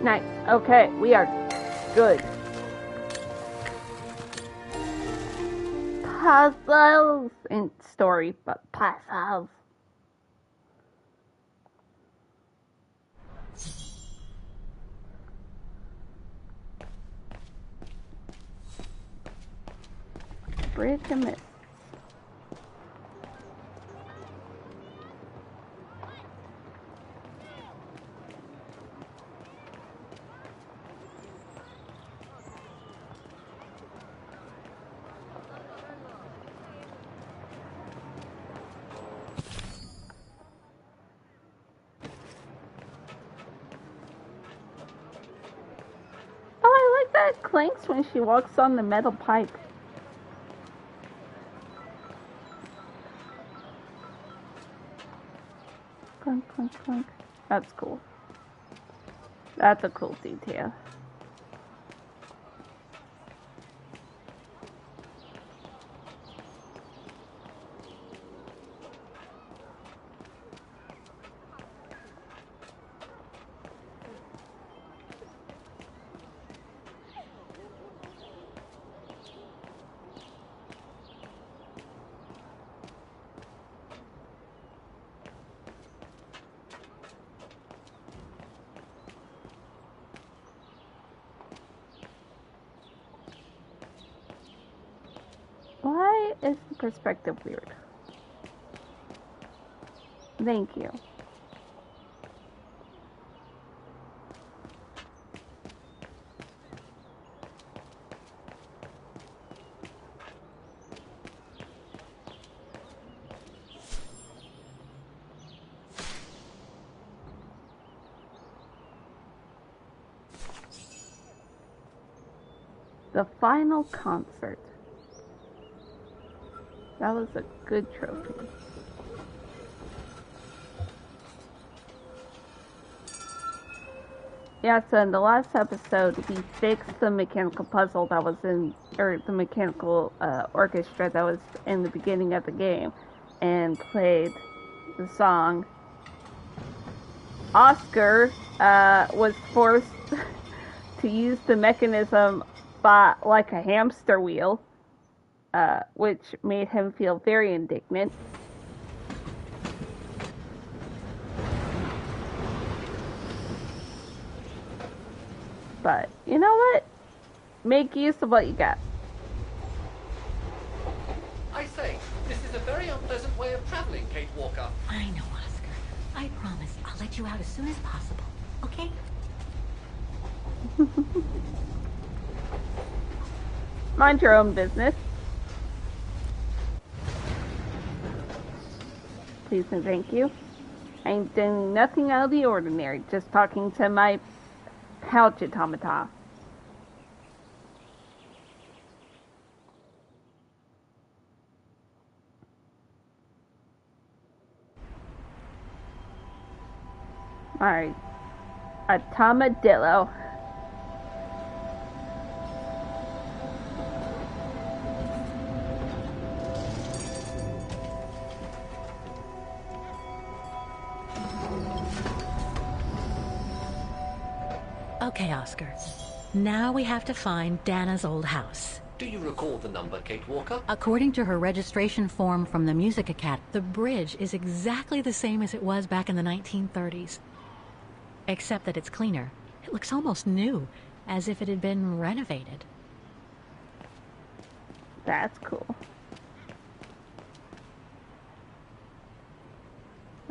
Nice. Okay, we are good. Puzzles in story, but puzzles. Bridge and miss. That clanks when she walks on the metal pipe. Clunk, clunk, clunk. That's cool. That's a cool detail. Why is the perspective weird? Thank you. The final concert. That was a good trophy. Yeah, so in the last episode, he fixed the mechanical puzzle that was in, or the mechanical orchestra that was in the beginning of the game, and played the song. Oscar was forced to use the mechanism like a hamster wheel. Which made him feel very indignant. But, you know what? Make use of what you got. I say, this is a very unpleasant way of traveling, Kate Walker. I know, Oscar. I promise I'll let you out as soon as possible, okay? Mind your own business. Please and thank you. I ain't doing nothing out of the ordinary, just talking to my pouch automata. Alright. Automadillo. Okay, Oscar. Now we have to find Dana's old house. Do you recall the number, Kate Walker? According to her registration form from the Music Academy, the bridge is exactly the same as it was back in the 1930s. Except that it's cleaner. It looks almost new, as if it had been renovated. That's cool.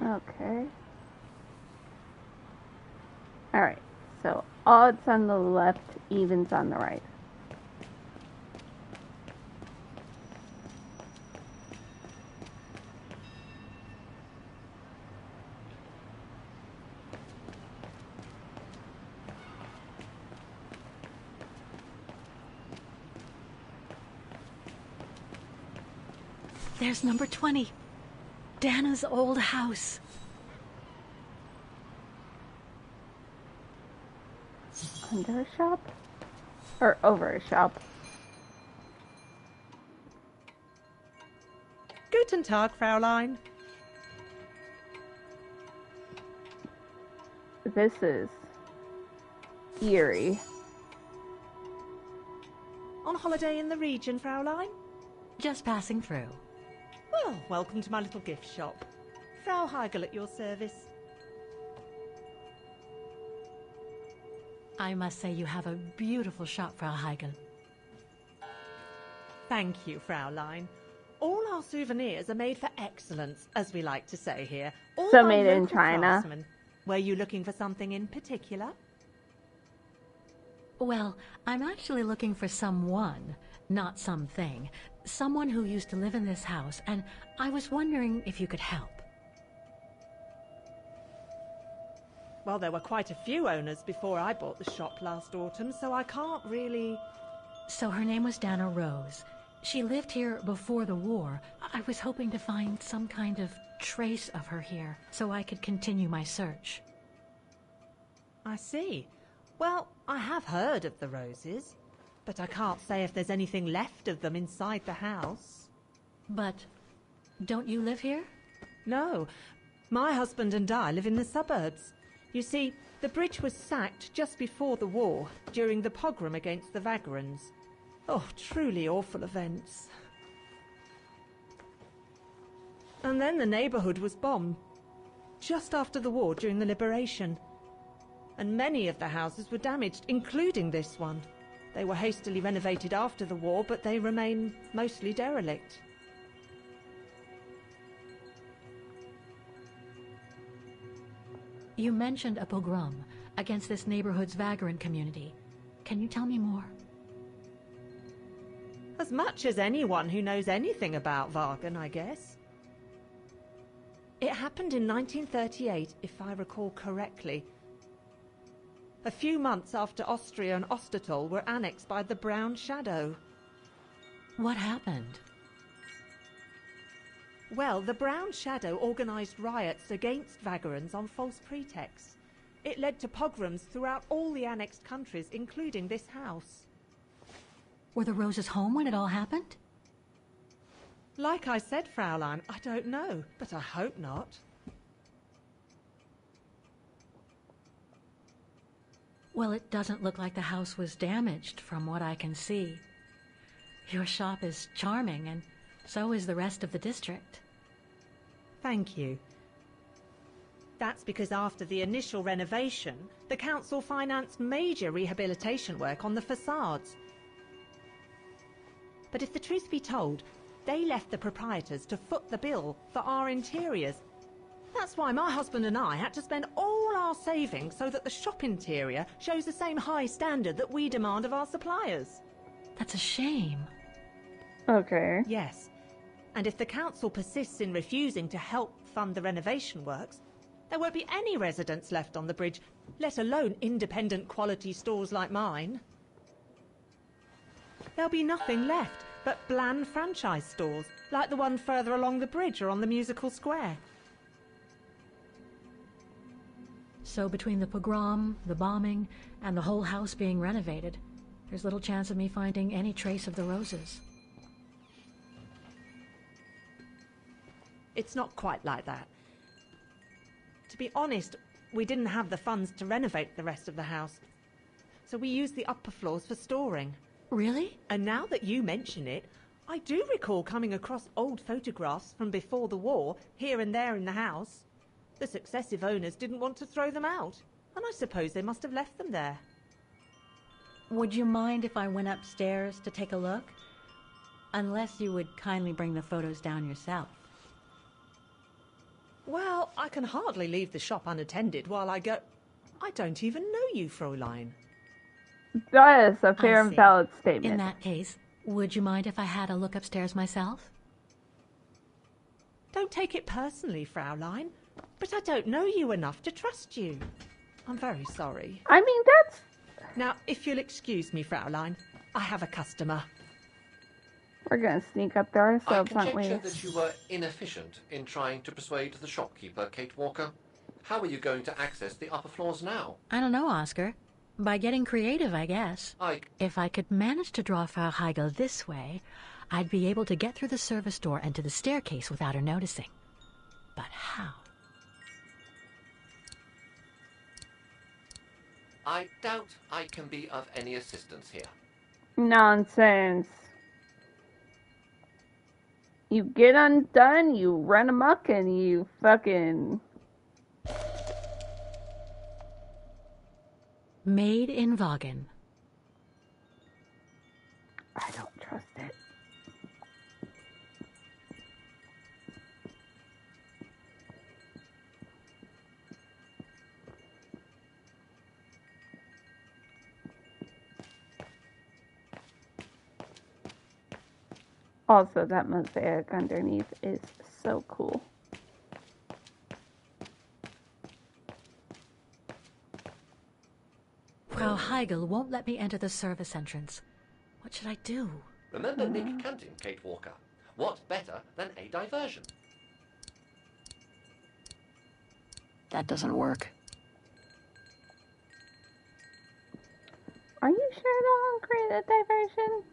Okay. Alright, so odds on the left, evens on the right. There's number 20. Dana's old house. Under a shop? Or over a shop? Guten Tag, Fraulein. This is... eerie. On holiday in the region, Fraulein? Just passing through. Well, welcome to my little gift shop. Frau Heigl at your service. I must say you have a beautiful shop, Frau Heigl. Thank you, Fraulein. All our souvenirs are made for excellence, as we like to say here. All So by made in local China. craftsmen. Were you looking for something in particular? Well, I'm actually looking for someone, not something. Someone who used to live in this house, and I was wondering if you could help. Well, there were quite a few owners before I bought the shop last autumn, so I can't really... So her name was Dana Rose. She lived here before the war. I was hoping to find some kind of trace of her here, so I could continue my search. I see. Well, I have heard of the Roses, but I can't say if there's anything left of them inside the house. But don't you live here? No, my husband and I live in the suburbs. You see, the bridge was sacked just before the war, during the pogrom against the Vagrants. Oh, truly awful events. And then the neighbourhood was bombed, just after the war during the liberation. And many of the houses were damaged, including this one. They were hastily renovated after the war, but they remain mostly derelict. You mentioned a pogrom against this neighborhood's vagrant community. Can you tell me more? As much as anyone who knows anything about Wagen, I guess. It happened in 1938, if I recall correctly. A few months after Austria and Ostertal were annexed by the Brown Shadow. What happened? Well, the Brown Shadow organised riots against Vagrants on false pretexts. It led to pogroms throughout all the annexed countries, including this house. Were the Roses home when it all happened? Like I said, Fraulein, I don't know, but I hope not. Well, it doesn't look like the house was damaged from what I can see. Your shop is charming, and so is the rest of the district. Thank you. That's because after the initial renovation, the council financed major rehabilitation work on the facades. But if the truth be told, they left the proprietors to foot the bill for our interiors. That's why my husband and I had to spend all our savings so that the shop interior shows the same high standard that we demand of our suppliers. That's a shame. Okay. Yes, and if the council persists in refusing to help fund the renovation works, there won't be any residents left on the bridge, let alone independent quality stores like mine. There'll be nothing left but bland franchise stores, like the one further along the bridge or on the musical square. So between the pogrom, the bombing, and the whole house being renovated, there's little chance of me finding any trace of the Roses. It's not quite like that. To be honest, we didn't have the funds to renovate the rest of the house, so we used the upper floors for storing. Really? And now that you mention it, I do recall coming across old photographs from before the war, here and there in the house. The successive owners didn't want to throw them out, and I suppose they must have left them there. Would you mind if I went upstairs to take a look? Unless you would kindly bring the photos down yourself. Well, I can hardly leave the shop unattended while I go... I don't even know you, Fräulein. That is a fair I and see. valid statement. In that case, would you mind if I had a look upstairs myself? Don't take it personally, Fräulein, but I don't know you enough to trust you. I'm very sorry. I mean, that's... Now, if you'll excuse me, Fräulein, I have a customer. We're gonna sneak up there I ourselves, aren't we? conjecture that you were inefficient in trying to persuade the shopkeeper, Kate Walker. How are you going to access the upper floors now? I don't know, Oscar. By getting creative, I guess. If I could manage to draw Frau Heigl this way, I'd be able to get through the service door and to the staircase without her noticing. But how? I doubt I can be of any assistance here. Nonsense. You get undone, you run amok, and you fucking... Made in Vaughan. I don't trust it. Also, that mosaic underneath is so cool. Frau Heigl won't let me enter the service entrance. What should I do? Remember Nick Canton, Kate Walker. What better than a diversion? That doesn't work. Are you sure they'll create a diversion?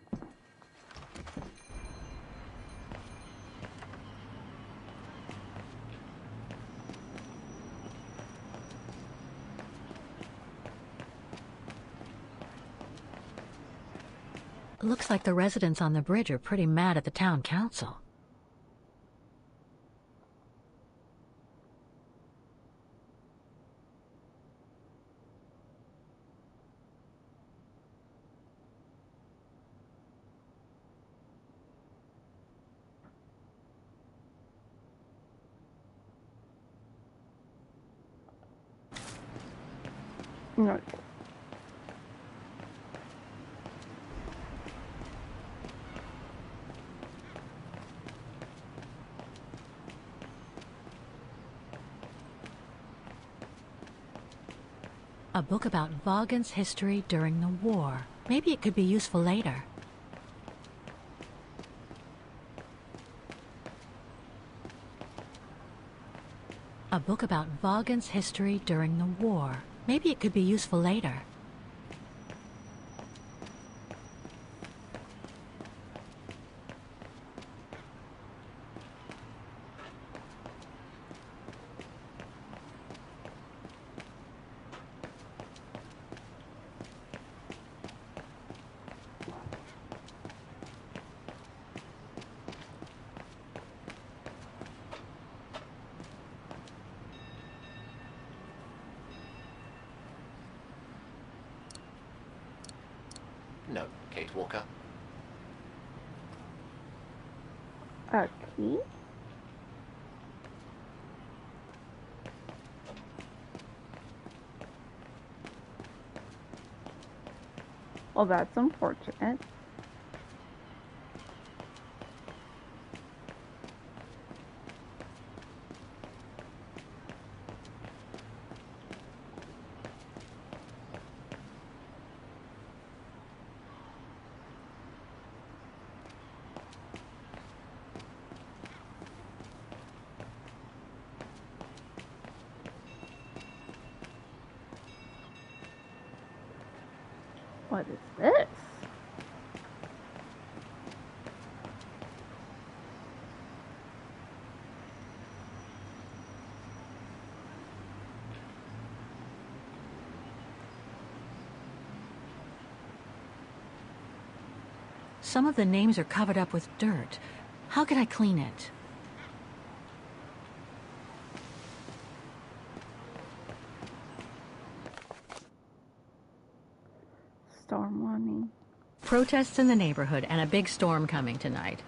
Looks like the residents on the bridge are pretty mad at the town council. No. A book about Vaughan's history during the war. Maybe it could be useful later. A book about Vaughan's history during the war. Maybe it could be useful later. No, Kate Walker. A key? Well, that's unfortunate. What is this? Some of the names are covered up with dirt. How can I clean it? Storm warning. Protests in the neighborhood and a big storm coming tonight.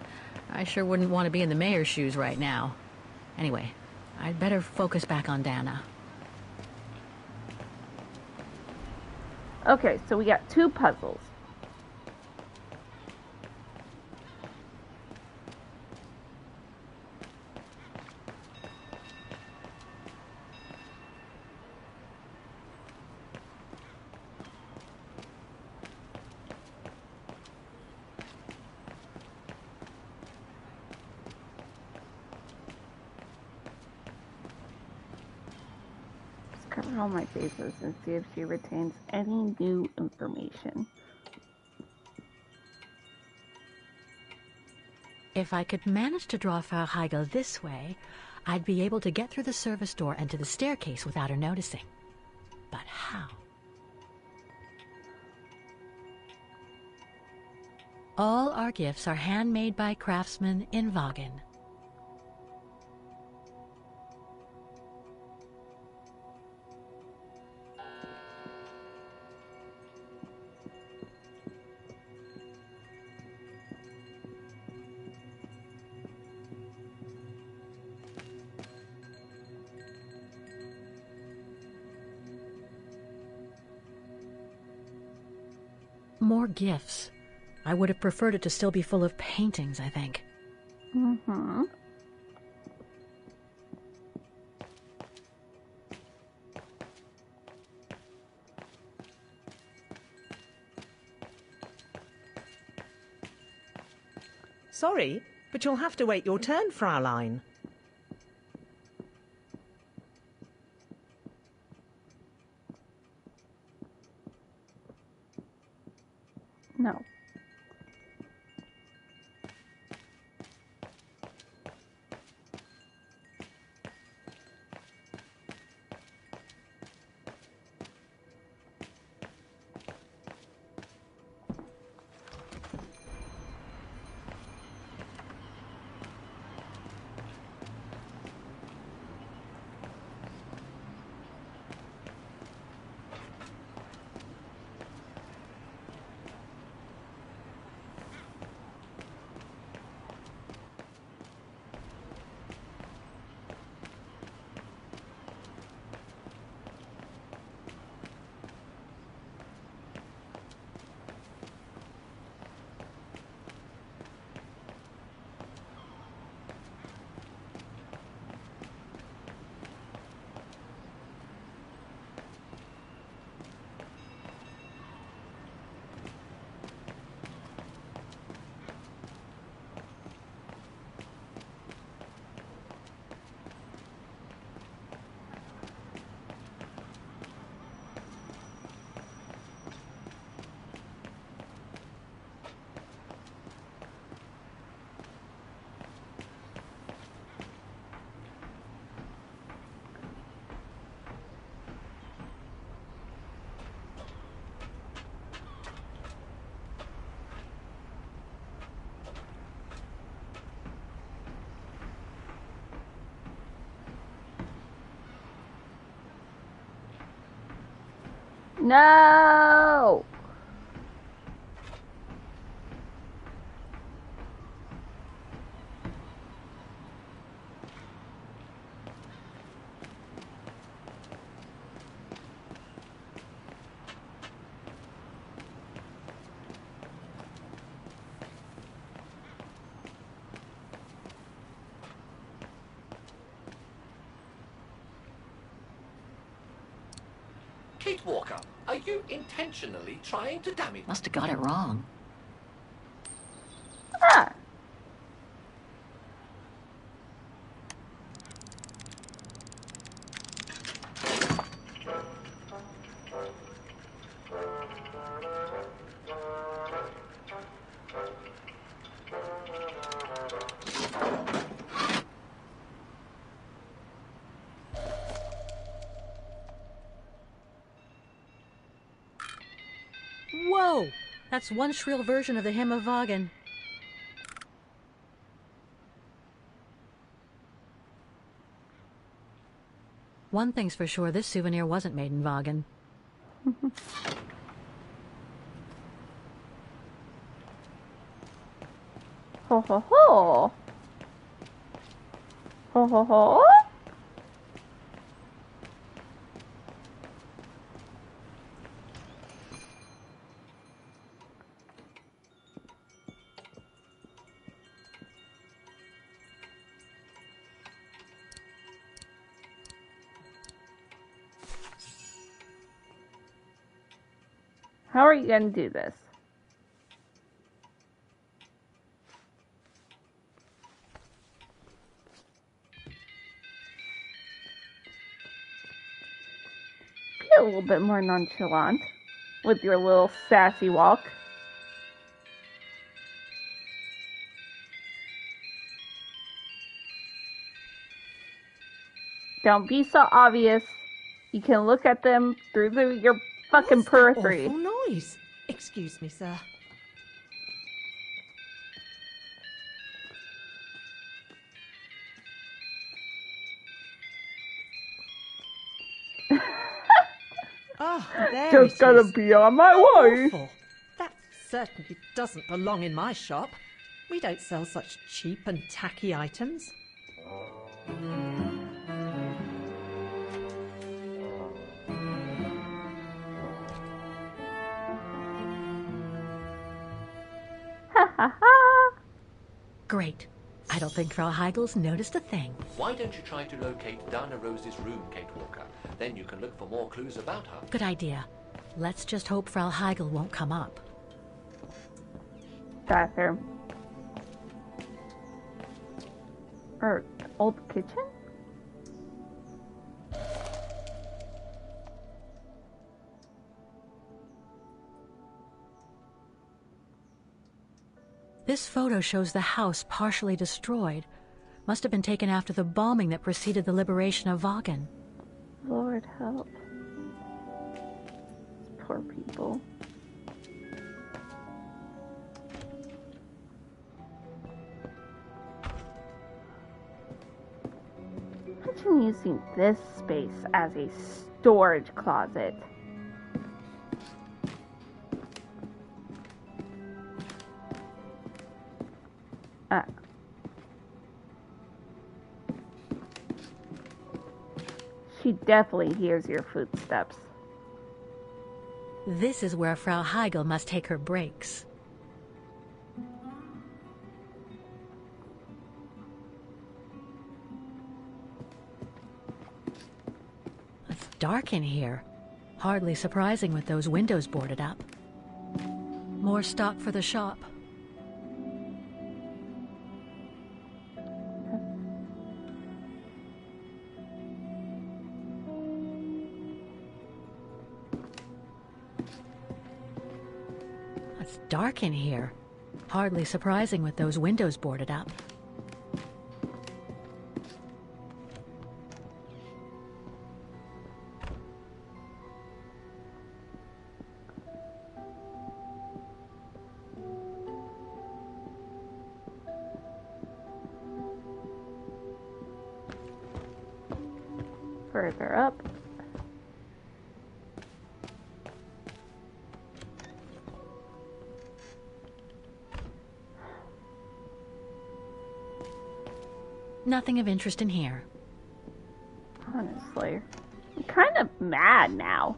I sure wouldn't want to be in the mayor's shoes right now. Anyway, I'd better focus back on Dana. Okay, so we got 2 puzzles. Cover all my bases and see if she retains any new information. If I could manage to draw Frau Heigl this way, I'd be able to get through the service door and to the staircase without her noticing. But how? All our gifts are handmade by craftsmen in Vagen. More gifts. I would have preferred it to still be full of paintings, I think. Mm-hmm. Sorry, but you'll have to wait your turn, Fraulein. No. No! Kate Walker, are you intentionally trying to damage... Must have got it wrong. Ah! Whoa! That's one shrill version of the Hymn of Vagen. One thing's for sure, this souvenir wasn't made in Vagen. Ho ho ho! Ho ho ho! How are you going to do this? Be a little bit more nonchalant with your little sassy walk. Don't be so obvious. You can look at them through your fucking What's that periphery. awful noise? Excuse me, sir. Oh, there Just it gotta is. be on my way. Awful. That certainly doesn't belong in my shop. We don't sell such cheap and tacky items. Ha ha ha. Great. I don't think Frau Heigel's noticed a thing. Why don't you try to locate Dana Rose's room, Kate Walker? Then you can look for more clues about her. Good idea. Let's just hope Frau Heigel won't come up. Bathroom. Or old kitchen? This photo shows the house partially destroyed. Must have been taken after the bombing that preceded the liberation of Wagen. Lord help. Poor people. Imagine using this space as a storage closet. She definitely hears your footsteps. This is where Frau Heigel must take her breaks. It's dark in here. Hardly surprising with those windows boarded up. More stock for the shop. It's dark in here. Hardly surprising with those windows boarded up. Further up. Nothing of interest in here. Honestly, I'm kind of mad now.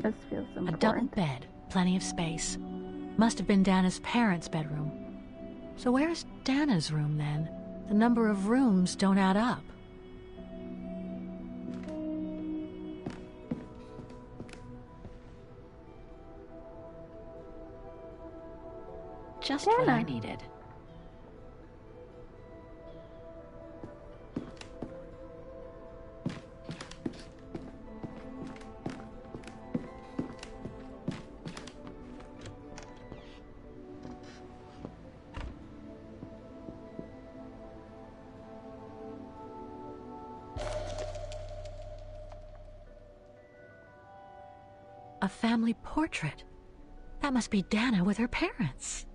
This feels A important. double bed, plenty of space. Must have been Dana's parents' bedroom. So where's Dana's room then? The number of rooms don't add up. Just what I Dana. needed. A family portrait. That must be Dana with her parents.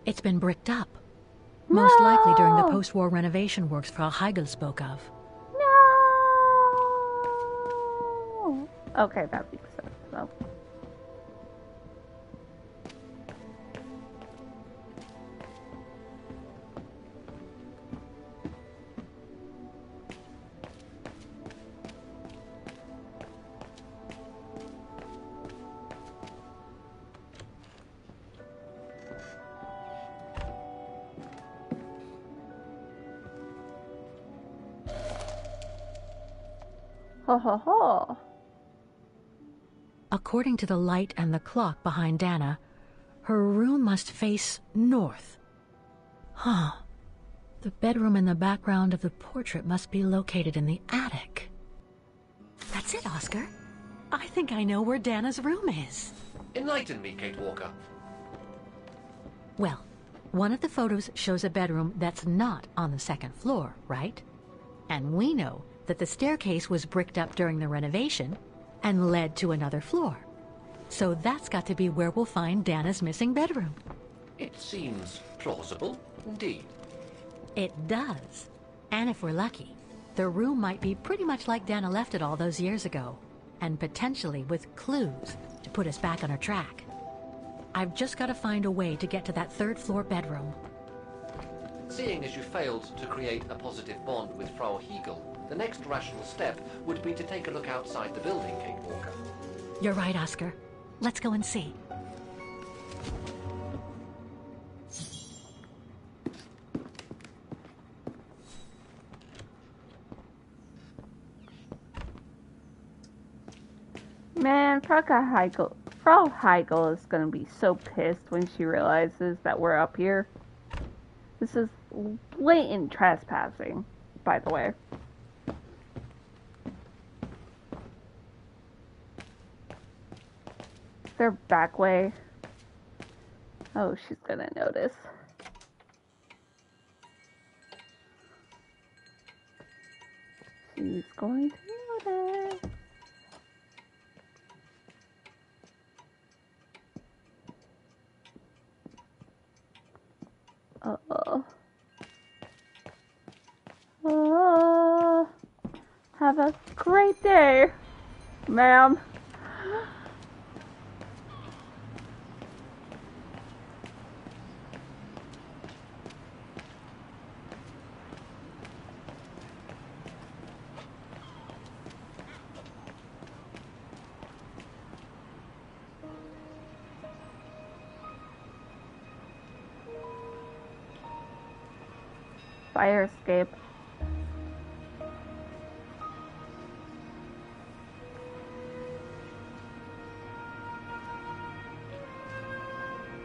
It's been bricked up. Most likely during the post-war renovation works Frau Heigel spoke of. No. Okay, that makes sense. So. Ho ho ho. according to the light and the clock behind Dana, her room must face north. Huh. The bedroom in the background of the portrait must be located in the attic. That's it, Oscar. I think I know where Dana's room is. Enlighten me, Kate Walker. Well, one of the photos shows a bedroom that's not on the second floor, right? And we know that the staircase was bricked up during the renovation and led to another floor. So that's got to be where we'll find Dana's missing bedroom. It seems plausible, indeed. It does. And if we're lucky, the room might be pretty much like Dana left it all those years ago, and potentially with clues to put us back on our track. I've just got to find a way to get to that third floor bedroom. Seeing as you failed to create a positive bond with Frau Hegel, the next rational step would be to take a look outside the building, Kate Walker. You're right, Oscar. Let's go and see. Man, Frau Heigl is gonna be so pissed when she realizes that we're up here. This is blatant trespassing, by the way. Their back way. Oh, she's gonna notice. She's going to notice. Uh-oh. Oh, have a great day, ma'am. Fire escape.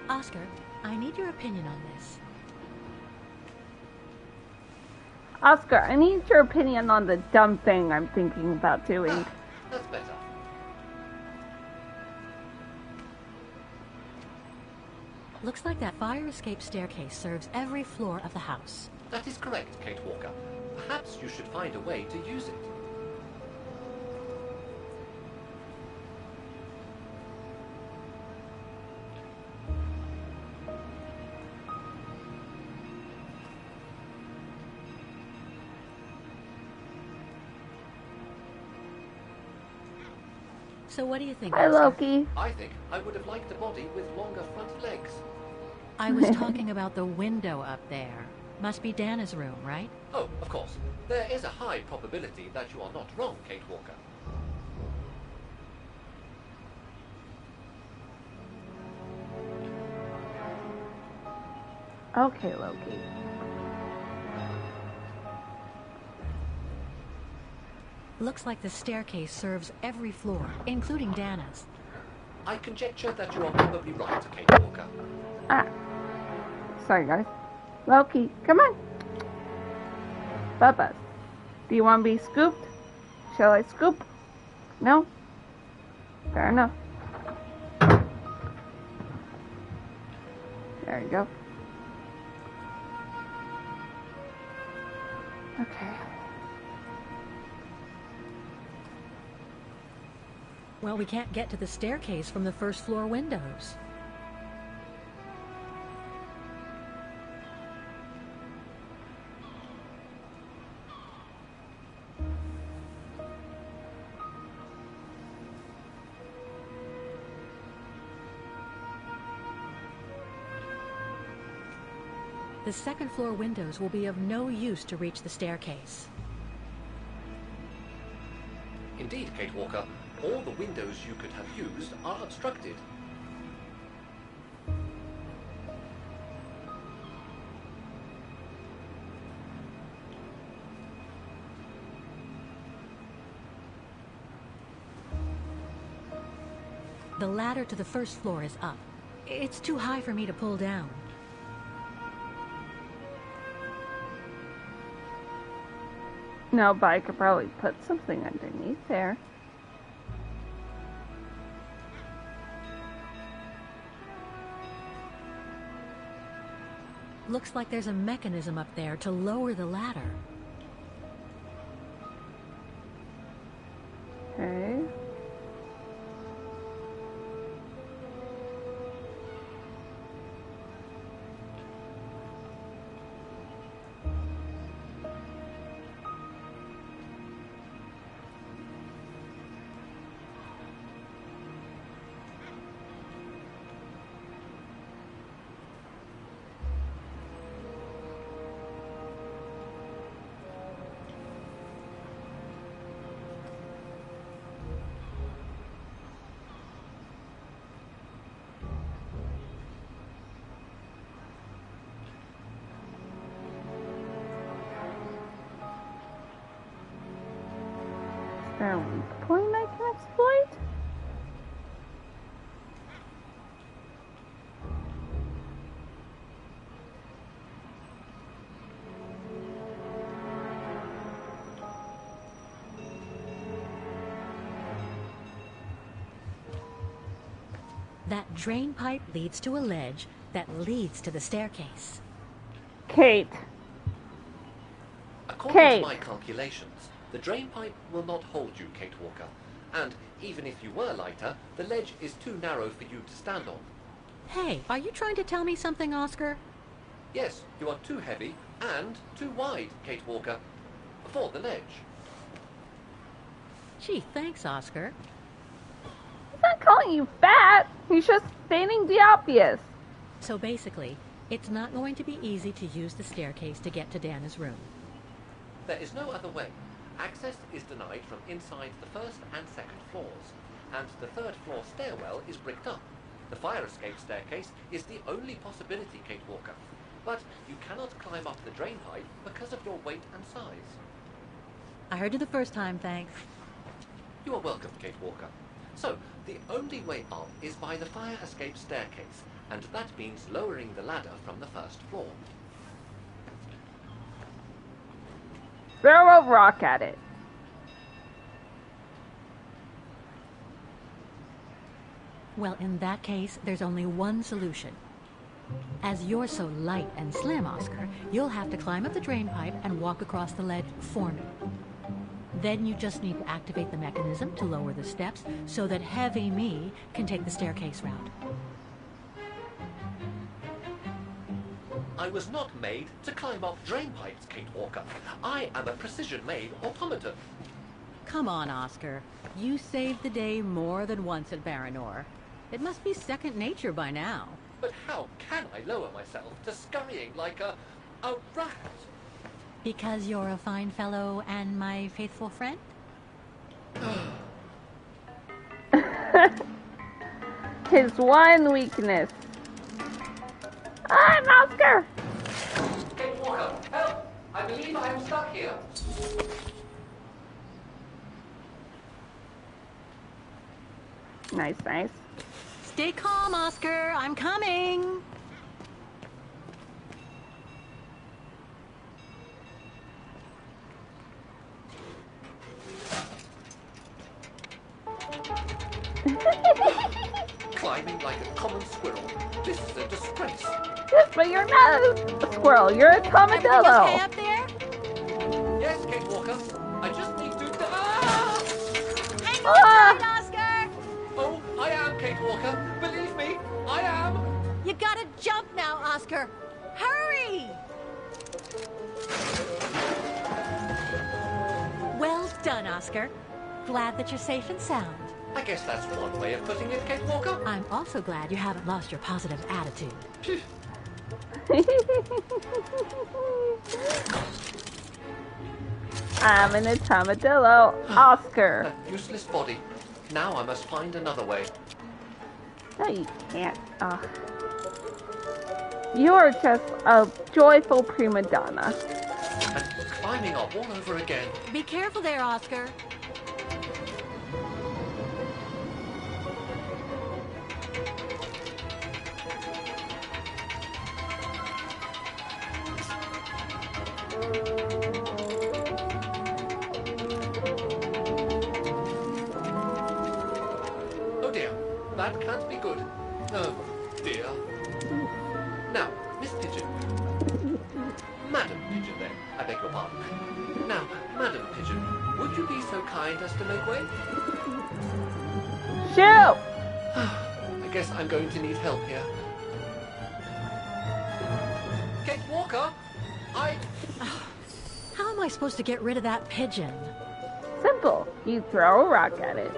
Oscar, I need your opinion on this. Oscar, I need your opinion on the dumb thing I'm thinking about doing. That's better. Looks like that fire escape staircase serves every floor of the house. That is correct, Kate Walker. Perhaps you should find a way to use it. So what do you think, Hi, Oscar? Loki. I think I would have liked a body with longer front legs. I was talking about the window up there. Must be Dana's room, right? Oh, of course. There is a high probability that you are not wrong, Kate Walker. Okay, Loki. Looks like the staircase serves every floor, including Dana's. I conjecture that you are probably right, Kate Walker. Ah. Sorry, guys. Loki, come on. Bubba, do you want to be scooped? Shall I scoop? No? Fair enough. There you go. Okay. Well, we can't get to the staircase from the first floor windows. The second floor windows will be of no use to reach the staircase. Indeed, Kate Walker, all the windows you could have used are obstructed. The ladder to the first floor is up. It's too high for me to pull down. No, but I could probably put something underneath there. Looks like there's a mechanism up there to lower the ladder. Okay. Is there a weak point I can exploit? That drain pipe leads to a ledge that leads to the staircase. Kate. According Kate. to my calculations, the drain pipe will not hold you, Kate Walker. And even if you were lighter, the ledge is too narrow for you to stand on. Hey, are you trying to tell me something, Oscar? Yes, you are too heavy and too wide, Kate Walker, for the ledge. Gee, thanks, Oscar. He's not calling you fat. He's just stating the obvious. So basically, it's not going to be easy to use the staircase to get to Dana's room. There is no other way. Access is denied from inside the first and second floors, and the third floor stairwell is bricked up. The fire escape staircase is the only possibility, Kate Walker. But you cannot climb up the drain pipe because of your weight and size. I heard you the first time, thanks. You are welcome, Kate Walker. So, the only way up is by the fire escape staircase, and that means lowering the ladder from the first floor. Throw a rock at it. Well, in that case, there's only one solution. As you're so light and slim, Oscar, you'll have to climb up the drain pipe and walk across the ledge for me. Then you just need to activate the mechanism to lower the steps so that heavy me can take the staircase route. I was not made to climb up drain pipes, Kate Walker. I am a precision-made automaton. Come on, Oscar. You saved the day more than once at Baranor. It must be second nature by now. But how can I lower myself to scurrying like a rat? Because you're a fine fellow and my faithful friend? His one weakness. I'm Oscar! Kate Walker, help! I believe I am stuck here. Nice, nice. Stay calm, Oscar. I'm coming. Climbing like a common squirrel. This is a disgrace. But you're not a squirrel, you're a Everything tomadillo. okay up there? Yes, Kate Walker. I just need to... Ah! Hang Ah! on tight, Oscar. Oh, I am, Kate Walker. Believe me, I am. You gotta jump now, Oscar. Hurry! Well done, Oscar. Glad that you're safe and sound. I guess that's one way of putting it, Kate Walker. I'm also glad you haven't lost your positive attitude. I'm an tomadillo, Oscar. A useless body. Now I must find another way. No, you can't. Ugh. You're just a joyful prima donna. And climbing up all over again. Be careful there, Oscar. Oh dear, that can't be good. Oh dear. Now, Miss Pigeon. Madam Pigeon, then. I beg your pardon. Now, Madam Pigeon, would you be so kind as to make way? Shoot! I guess I'm going to need help here. Kate Walker, How am I supposed to get rid of that pigeon? Simple. You throw a rock at it.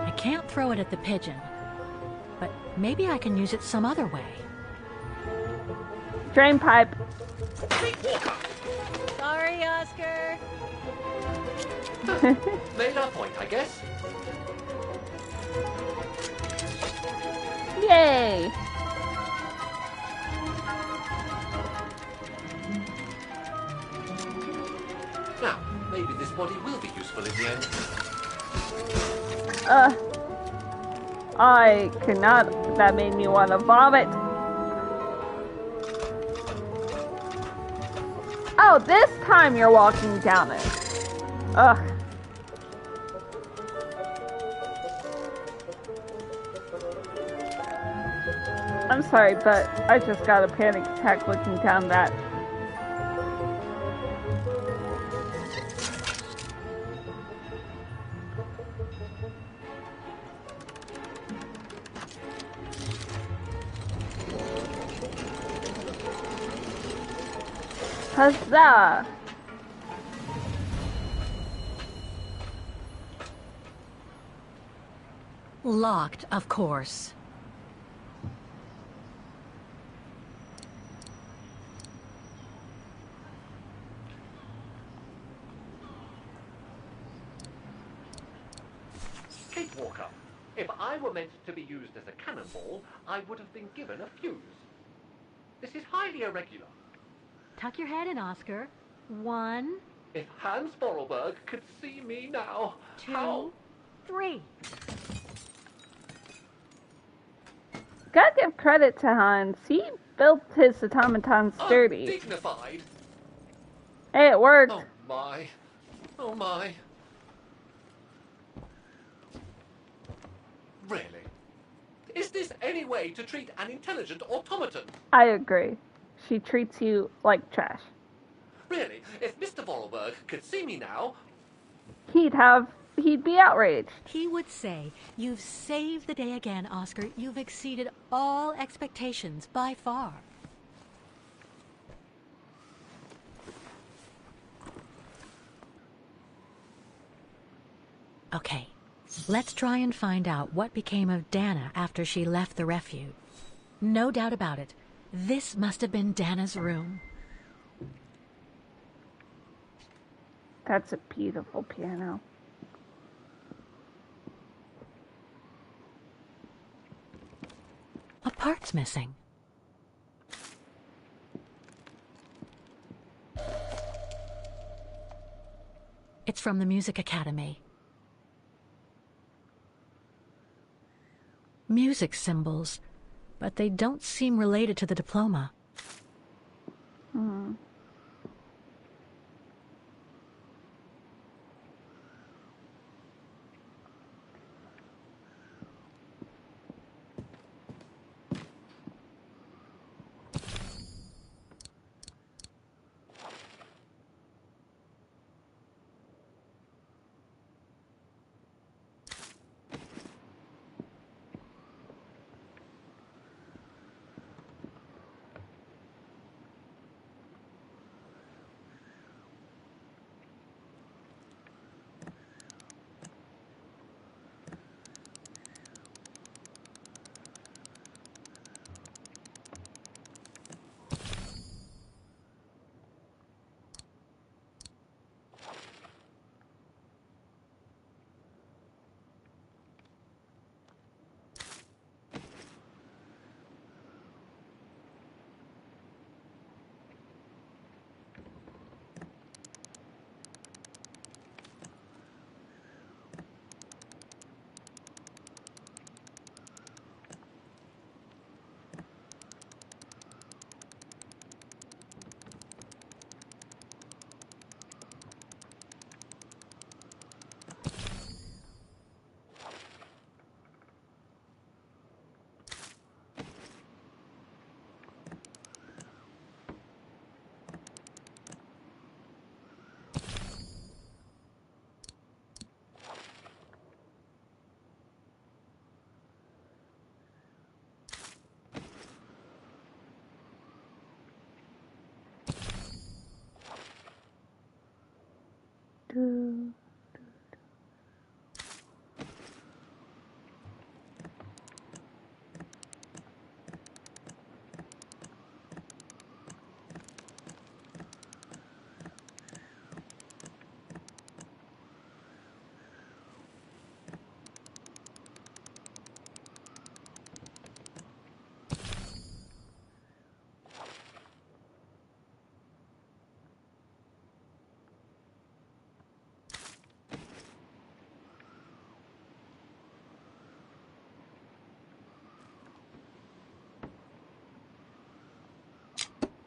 I can't throw it at the pigeon, but maybe I can use it some other way. Drain pipe. Kate Walker. Sorry, Oscar. Made our point, I guess. Yay! Now, maybe this body will be useful in the end. I cannot. That made me want to vomit. Oh, this time you're walking down it. Ugh. I'm sorry, but I just got a panic attack looking down that. Huzzah! Locked, of course. Kate Walker, if I were meant to be used as a cannonball, I would have been given a fuse. This is highly irregular. Tuck your head in, Oscar. 1, If Hans Vorarlberg could see me now, 2, how? 3. Gotta give credit to Hans. He built his automaton sturdy. Undignified. Hey, it worked. Oh my. Oh my. Really? Is this any way to treat an intelligent automaton? I agree. She treats you like trash. Really? If Mr. Vorarlberg could see me now... He'd be outraged. He would say, "You've saved the day again, Oscar. You've exceeded all expectations by far." Okay, let's try and find out what became of Dana after she left the refuge. No doubt about it, this must have been Dana's room. That's a beautiful piano. A part's missing. It's from the Music Academy. Music symbols, but they don't seem related to the diploma.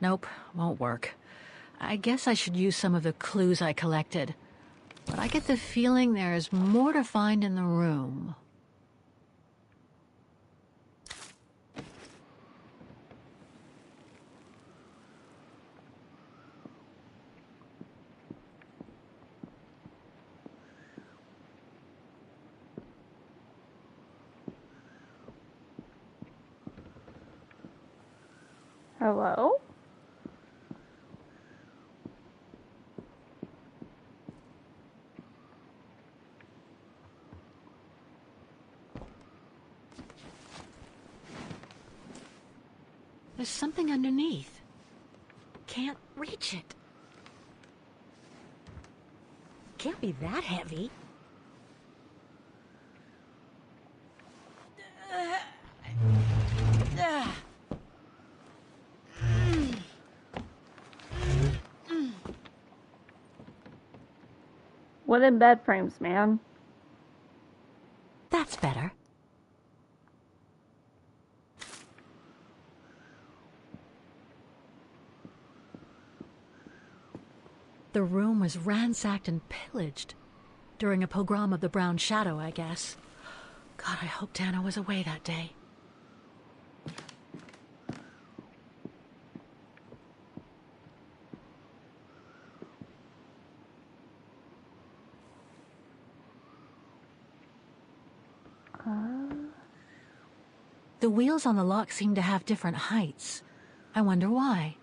Nope, won't work. I guess I should use some of the clues I collected. But I get the feeling there's more to find in the room. Hello? There's something underneath. Can't reach it. Can't be that heavy. Wooden bed frames, man. That's better. The room was ransacked and pillaged. During a pogrom of the Brown Shadow, I guess. God, I hope Dana was away that day. The wheels on the lock seem to have different heights. I wonder why.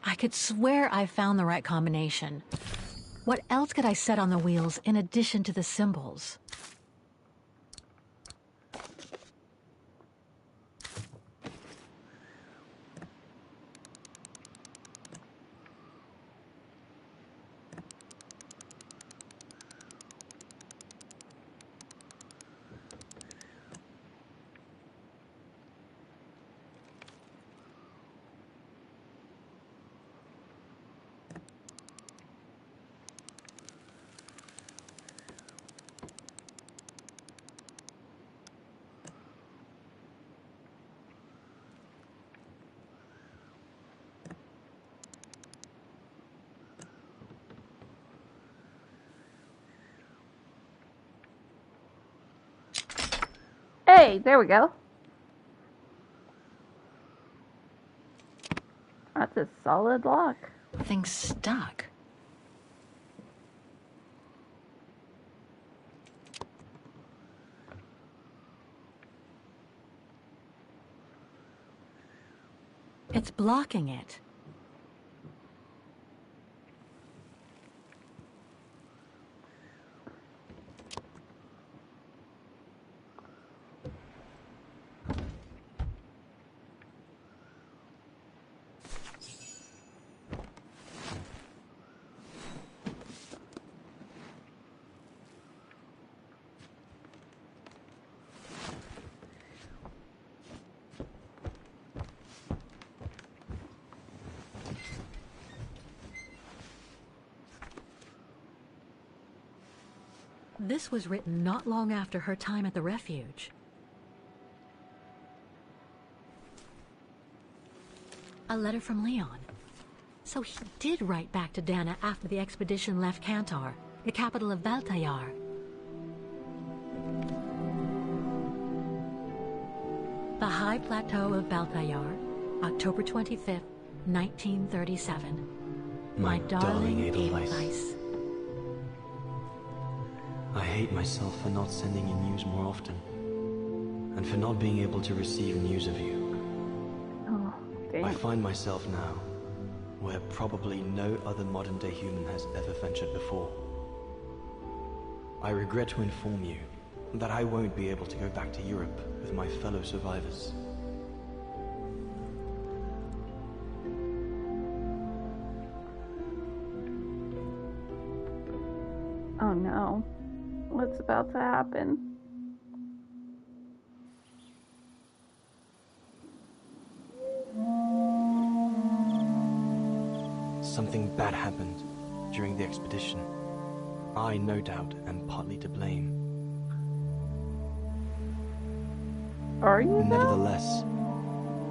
I could swear I found the right combination. What else could I set on the wheels in addition to the symbols? Hey, there we go. That's a solid lock. Thing's stuck. It's blocking it. This was written not long after her time at the refuge. A letter from Leon. So he did write back to Dana after the expedition left Kantar, the capital of Valtayar. The High Plateau of Valtayar, October 25th, 1937. My darling Edelweiss. I hate myself for not sending you news more often, and for not being able to receive news of you. Oh, dang. I find myself now where probably no other modern-day human has ever ventured before. I regret to inform you that I won't be able to go back to Europe with my fellow survivors. Oh no. What's about to happen? something bad happened during the expedition. I, no doubt, am partly to blame. Are you? Nevertheless,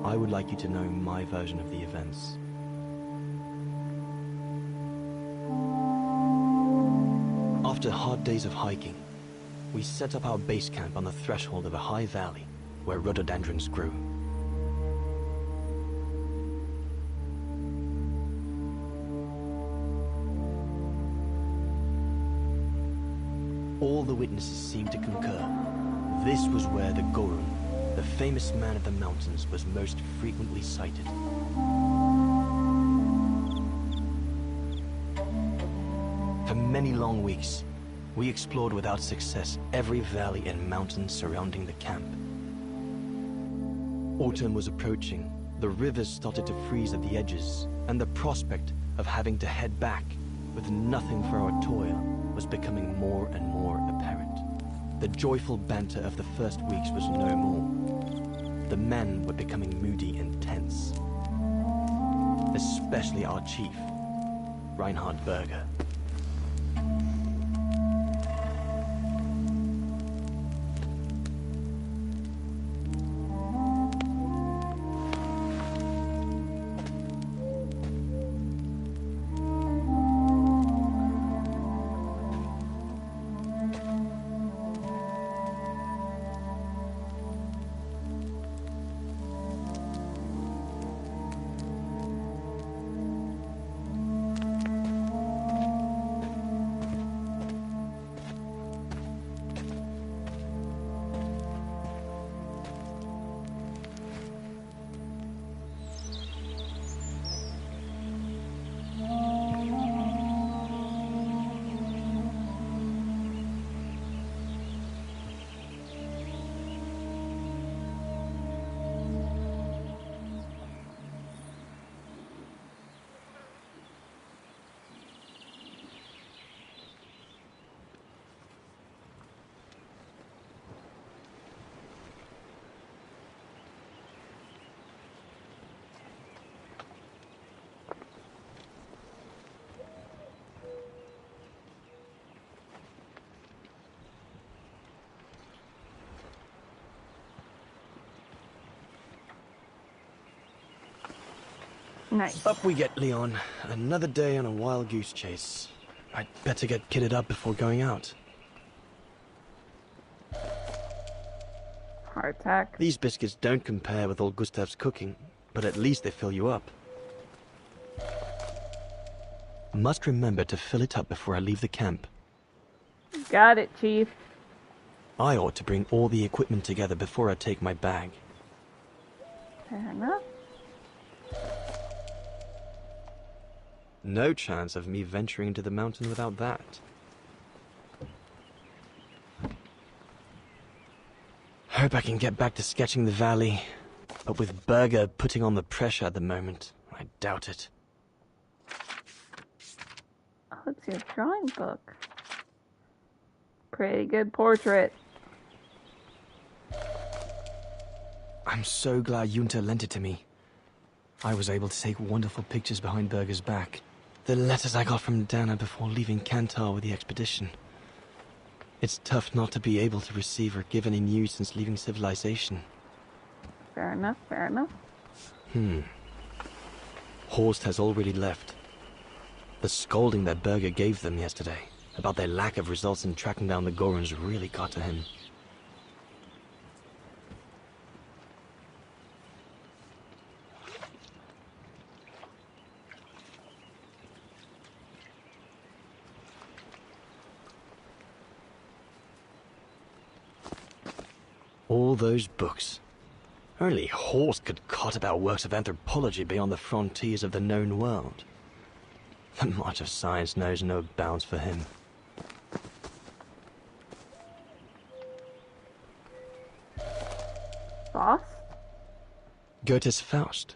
I would like you to know my version of the events. After hard days of hiking, we set up our base camp on the threshold of a high valley where rhododendrons grew. All the witnesses seemed to concur. This was where the Gorun, the famous man of the mountains, was most frequently sighted. For many long weeks, we explored without success every valley and mountain surrounding the camp. Autumn was approaching, the rivers started to freeze at the edges, and the prospect of having to head back with nothing for our toil was becoming more and more apparent. The joyful banter of the first weeks was no more. The men were becoming moody and tense. Especially our chief, Reinhard Berger. Nice. Up we get, Leon. Another day on a wild goose chase. I'd better get kitted up before going out. Hardtack. These biscuits don't compare with old Gustav's cooking, but at least they fill you up. Must remember to fill it up before I leave the camp. Got it, Chief. I ought to bring all the equipment together before I take my bag. Fair enough. No chance of me venturing into the mountain without that. Hope I can get back to sketching the valley, but with Berger putting on the pressure at the moment, I doubt it. Oh, it's your drawing book. Pretty good portrait. I'm so glad Junta lent it to me. I was able to take wonderful pictures behind Berger's back. The letters I got from Dana before leaving Kantar with the expedition. It's tough not to be able to receive or give any news since leaving civilization. Fair enough, fair enough. Horst has already left. The scolding that Berger gave them yesterday about their lack of results in tracking down the Goruns really got to him. All those books. Only Horst could cot about works of anthropology beyond the frontiers of the known world. The march of science knows no bounds for him. Boss? Goethe's Faust.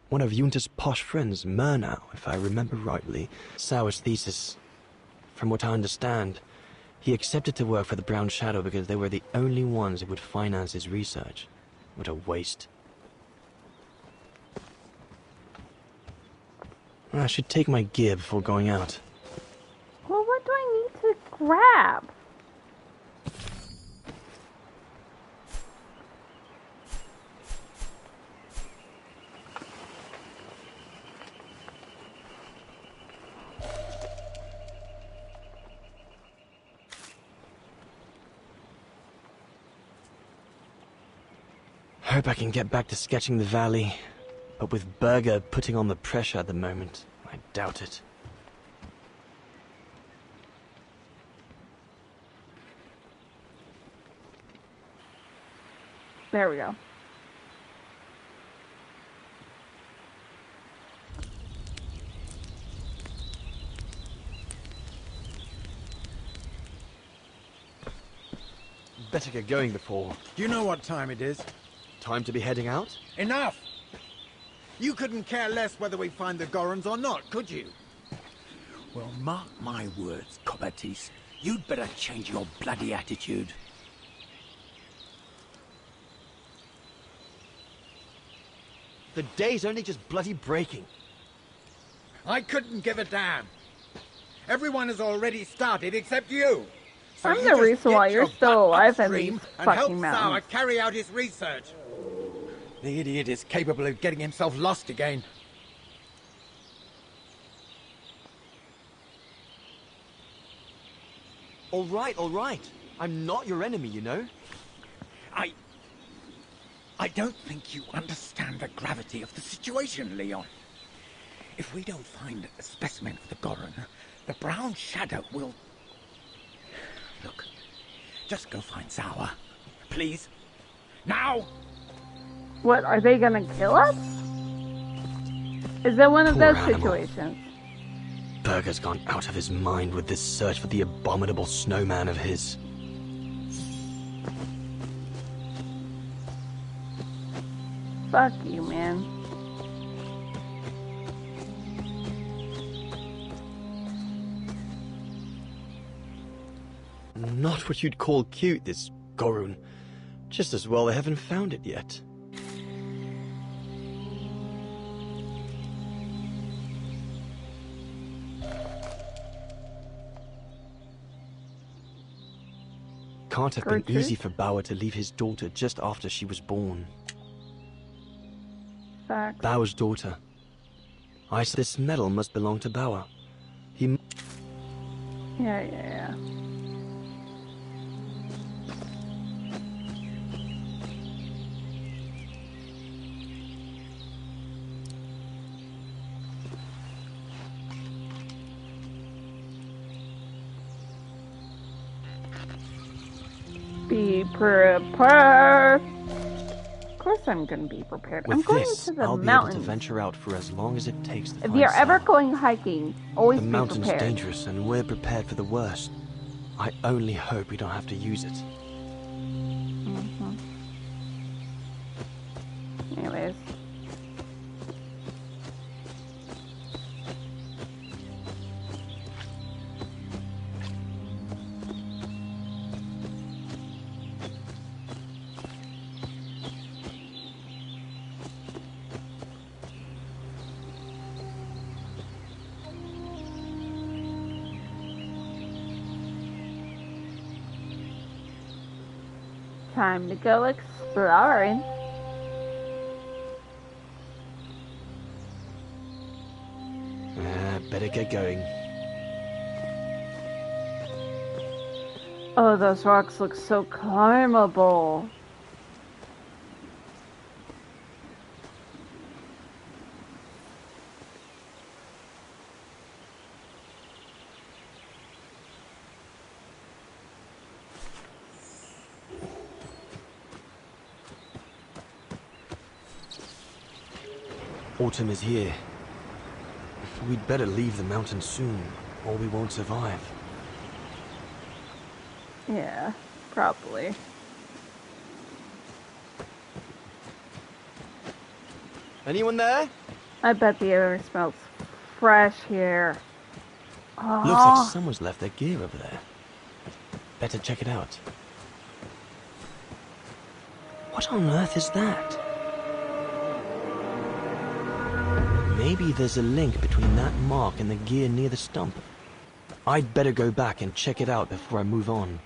One of Junta's posh friends, Murnau, if I remember rightly, Sauer's thesis. From what I understand, he accepted to work for the Brown Shadow because they were the only ones who would finance his research. What a waste. I should take my gear before going out. Well, what do I need to grab? Hope I can get back to sketching the valley, but with Berger putting on the pressure at the moment, I doubt it. There we go. Better get going before... Do you know what time it is? Time to be heading out? Enough! You couldn't care less whether we find the Gorons or not, could you? Well, mark my words, Copperteeth. You'd better change your bloody attitude. The day's only just bloody breaking. I couldn't give a damn. Everyone has already started except you. So I'm you the just reason get why your you're still butt alive in upstream these and help fucking Sauer mountains. carry out his research. The idiot is capable of getting himself lost again. All right. I'm not your enemy, you know? I don't think you understand the gravity of the situation, Leon. If we don't find a specimen of the Goron, the Brown Shadow will... Look, just go find Sauer. Please. Now! What, are they gonna kill us? Is it one of Poor those animal. situations? Berger's gone out of his mind with this search for the abominable snowman of his. Fuck you, man. Not what you'd call cute, this Gorun. Just as well they haven't found it yet. Can't have been Gertrude? easy for Bauer to leave his daughter just after she was born. Facts. Bauer's daughter. This medal must belong to Bauer. He... Yeah. Be prepared. Of course I'm going to be prepared. I'm With going this, to the I'll be able mountains. to venture out for as long as it takes to If find you're ever Sauer. going hiking, always The be mountain's prepared. dangerous, and we're prepared for the worst. I only hope we don't have to use it. Anyways. Time to go exploring. Better get going. Oh, those rocks look so climbable. Autumn is here. We'd better leave the mountain soon, or we won't survive. Yeah, probably. Anyone there? I bet the air smells fresh here. Oh, Looks like someone's left their gear over there. Better check it out. What on earth is that? Maybe there's a link between that mark and the gear near the stump. I'd better go back and check it out before I move on.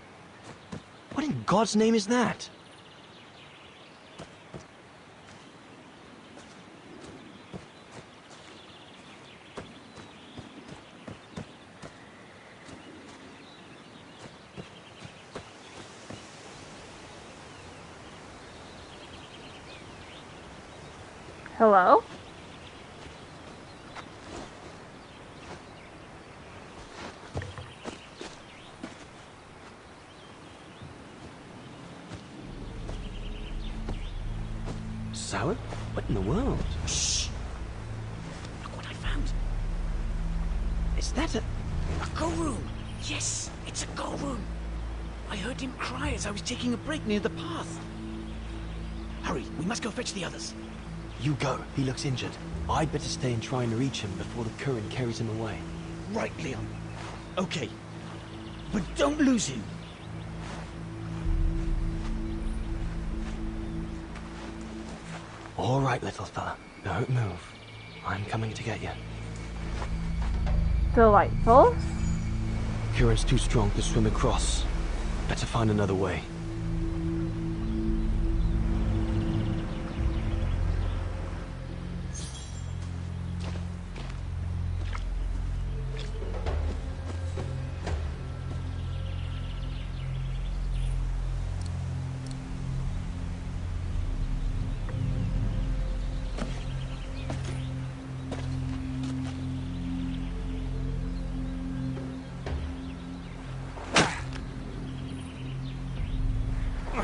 What in God's name is that? Hello? Sour? What in the world? Shh! Look what I found. Is that a... A go room. Yes, it's a go room. I heard him cry as I was taking a break near the path. Hurry, we must go fetch the others. You go. He looks injured. I'd better stay and try and reach him before the current carries him away. Right, Leon. Okay. But don't lose him. All right, little fella. Don't move. I'm coming to get you. Delightful. Current's too strong to swim across. Better find another way.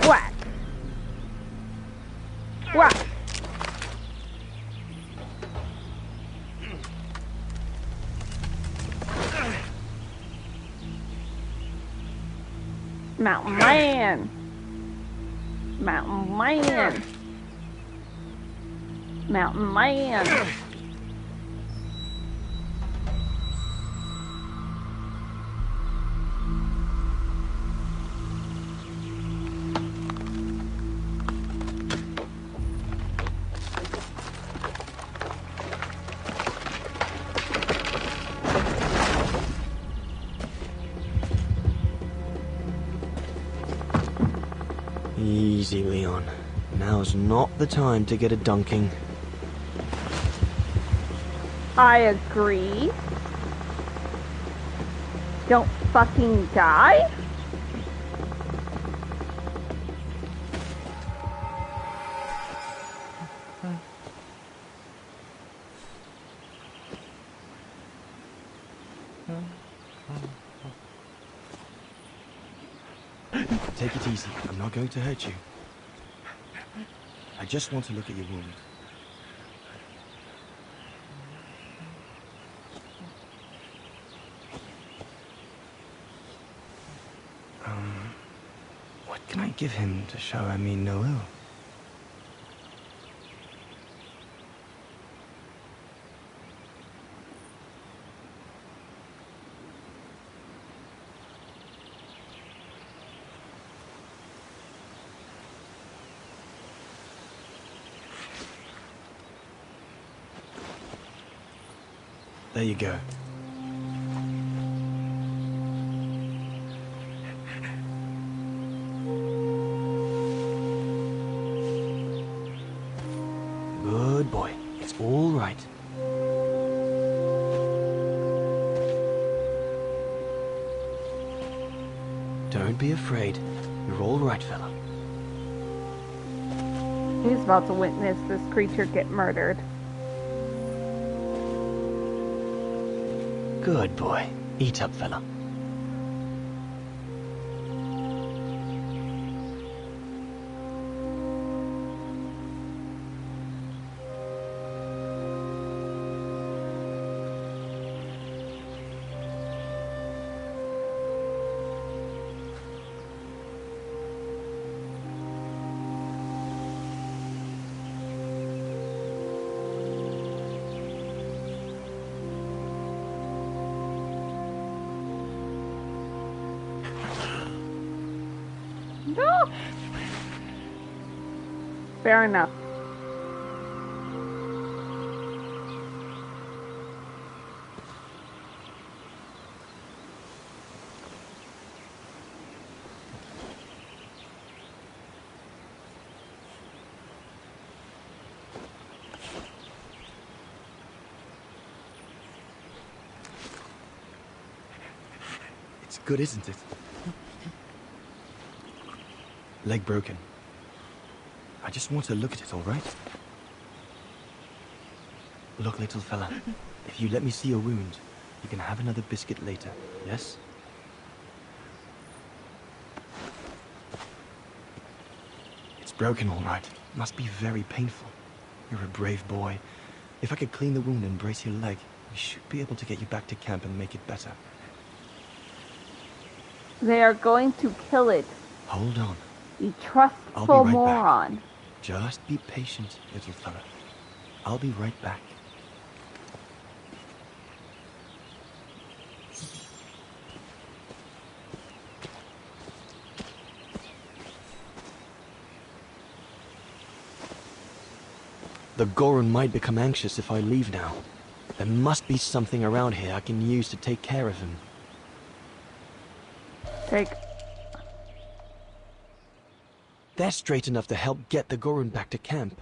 Whack. Whack. Mountain Man. Mountain Man. Mountain Man. Easy, Leon. Now's not the time to get a dunking. I agree. Don't fucking die. Take it easy. I'm not going to hurt you. I just want to look at your wound. What can I give him to show I mean no ill? There you go. Good boy. It's all right. Don't be afraid. You're all right, fella. He's about to witness this creature get murdered. Good boy. Eat up, fella. No. Fair enough. It's good, isn't it? Leg broken. I just want to look at it, all right? Look, little fella, if you let me see your wound, you can have another biscuit later, yes? It's broken, all right. Must be very painful. You're a brave boy. If I could clean the wound and brace your leg, we should be able to get you back to camp and make it better. They are going to kill it. Hold on. You I'll trustful be right back. moron. Just be patient, little fella. I'll be right back. The Goron might become anxious if I leave now. There must be something around here I can use to take care of him. They're straight enough to help get the Goron back to camp.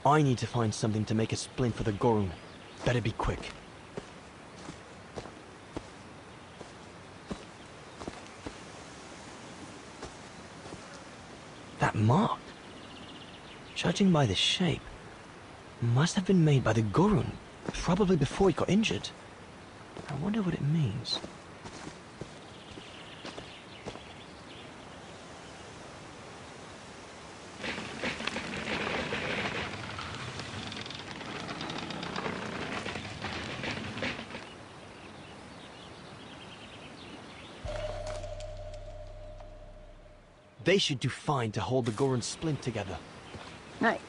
I need to find something to make a splint for the Goron. Better be quick. That mark, judging by the shape, must have been made by the Goron, probably before he got injured. I wonder what it means. They should do fine to hold the Goron splint together. Nice.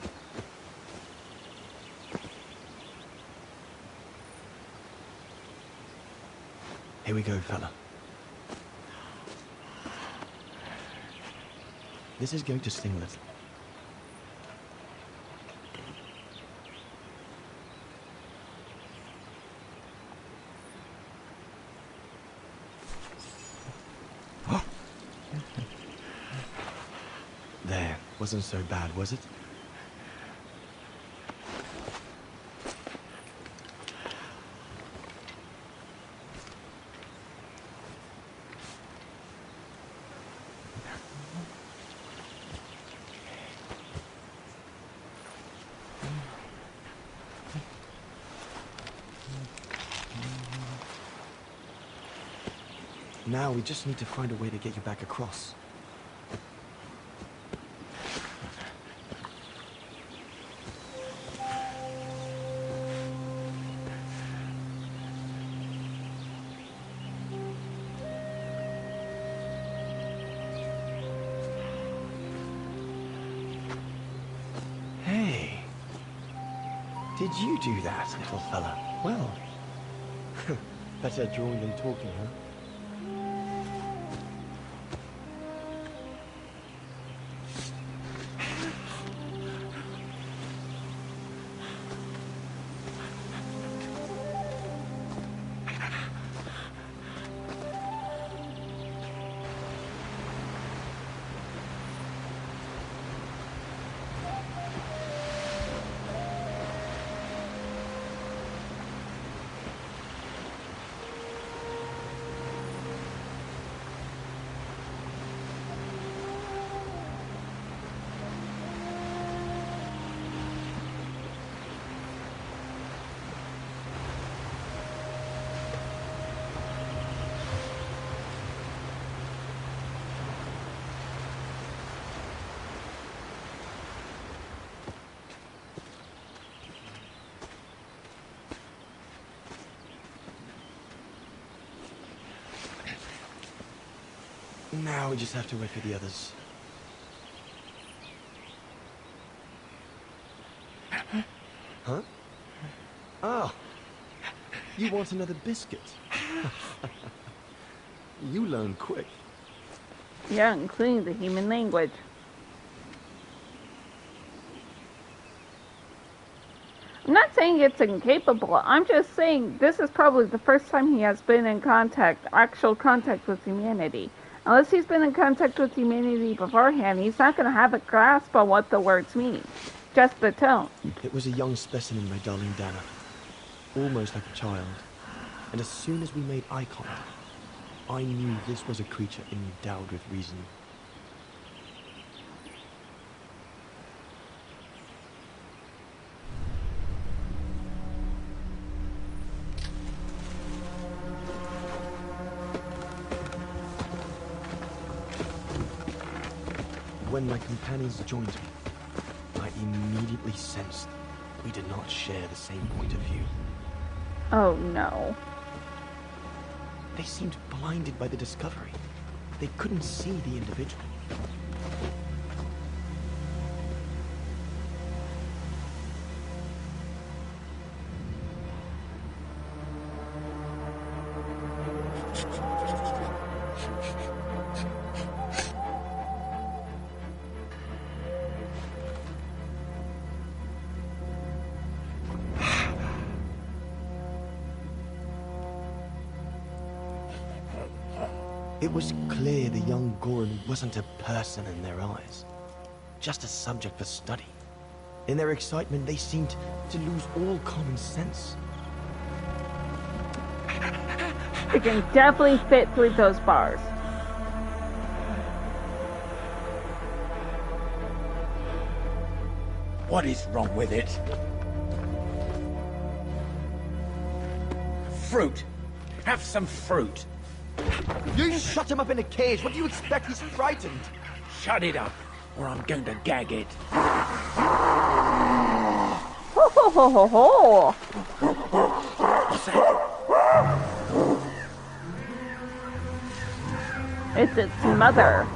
Here we go, fella. This is going to sting a little. There, wasn't so bad, was it? Now we just need to find a way to get you back across. Hey, did you do that, little fella? Well, better drawing than talking, huh? Now we just have to wait for the others. Huh? Oh, you want another biscuit? You learn quick. Yeah, including the human language. I'm not saying it's incapable. I'm just saying this is probably the first time he has been in actual contact with humanity. Unless he's been in contact with humanity beforehand, he's not going to have a grasp on what the words mean. just the tone. It was a young specimen, my darling Dana. Almost like a child. And as soon as we made eye contact, I knew this was a creature endowed with reason. When my companions joined me, I immediately sensed we did not share the same point of view. Oh no. They seemed blinded by the discovery. They couldn't see the individual. It was clear the young Goran wasn't a person in their eyes, just a subject for study. In their excitement, they seemed to lose all common sense. It can definitely fit through those bars. What is wrong with it? Fruit. Have some fruit. You shut him up in a cage. What do you expect? He's frightened. Shut it up, or I'm going to gag it. Ho ho ho ho ho! What's that? It's its mother.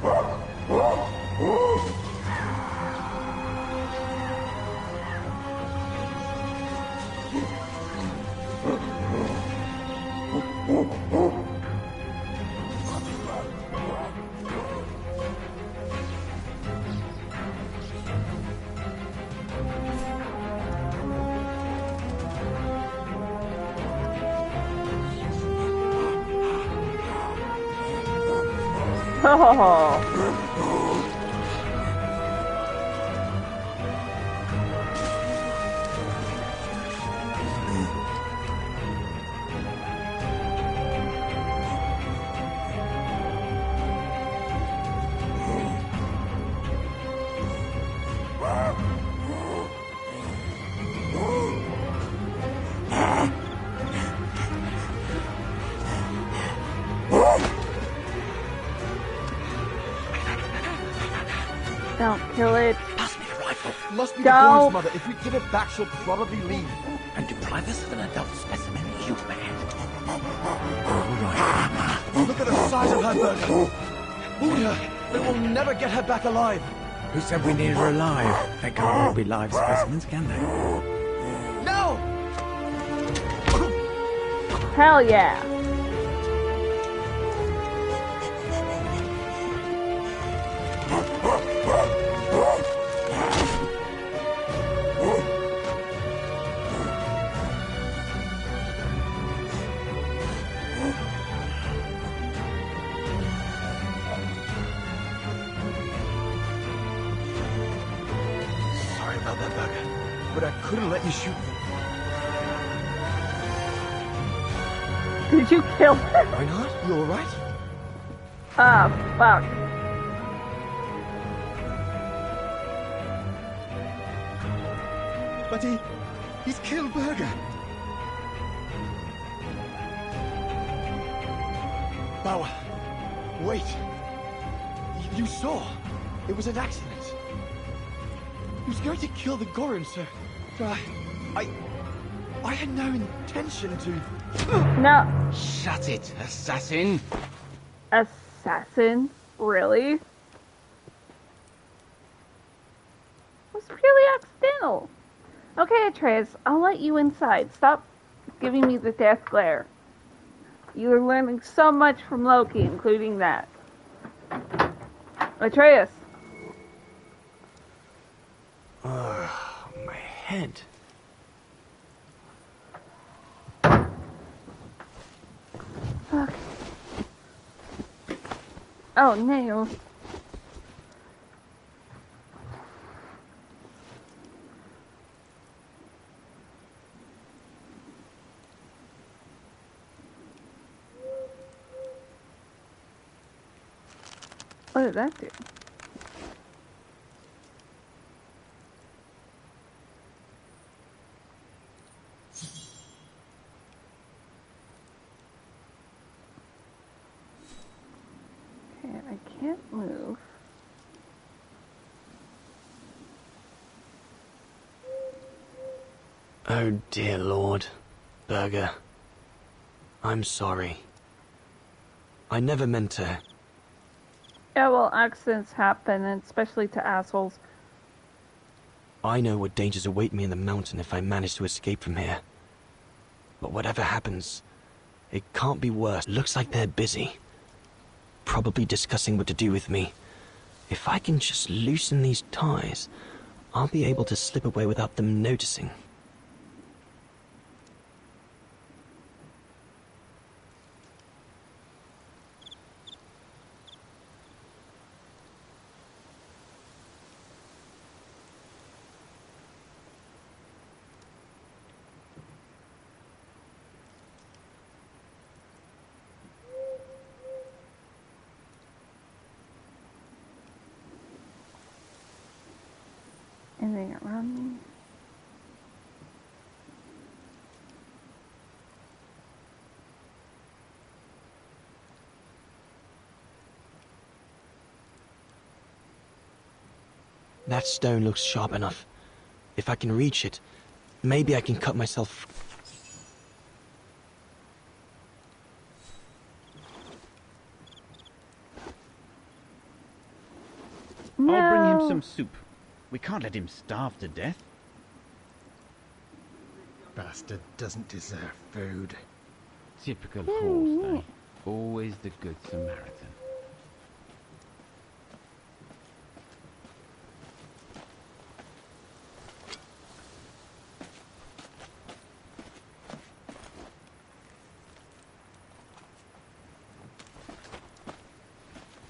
Ho ho ho! Don't kill it. Pass me the rifle. Must be the Don't. Goran's mother. If we give it back, she'll probably leave. And deprive us of an adult specimen, you man. All right. Look at the size of her burger. Wound her. They will never get her back alive. Who said we need her alive? They can't all be live specimens, can they? No! Hell yeah. Sorry about that, burger. But I couldn't let you shoot me. Did you kill her? Why not? You alright? Ah, fuck. But he's killed Burger. Bauer, wait. You saw. It was an accident. He was going to kill the Goran, sir. I had no intention to... No. Shut it, assassin! Assassin? Really? It was purely accidental. Okay, Atreus, I'll let you inside. Stop giving me the death glare. You're learning so much from Loki, including that. Atreus. My head. Fuck. Oh, no. What did that do? Okay, I can't move. Oh dear Lord, Burger. I'm sorry. I never meant to. Yeah, well, accidents happen, and especially to assholes. I know what dangers await me in the mountain if I manage to escape from here. But whatever happens, it can't be worse. Looks like they're busy. Probably discussing what to do with me. If I can just loosen these ties, I'll be able to slip away without them noticing. Anything around me? That stone looks sharp enough. If I can reach it, maybe I can cut myself. No. I'll bring him some soup. We can't let him starve to death. Bastard doesn't deserve food. Typical horse, eh? Always the good Samaritan.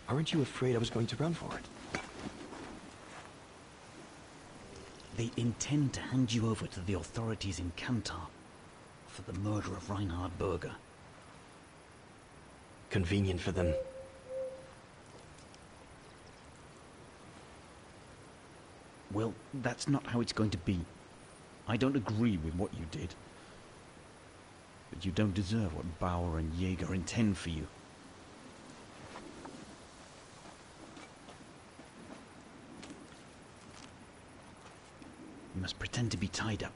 Aren't you afraid I was going to run for it? They intend to hand you over to the authorities in Kantar for the murder of Reinhard Berger. Convenient for them. Well, that's not how it's going to be. I don't agree with what you did. But you don't deserve what Bauer and Jaeger intend for you. You must pretend to be tied up.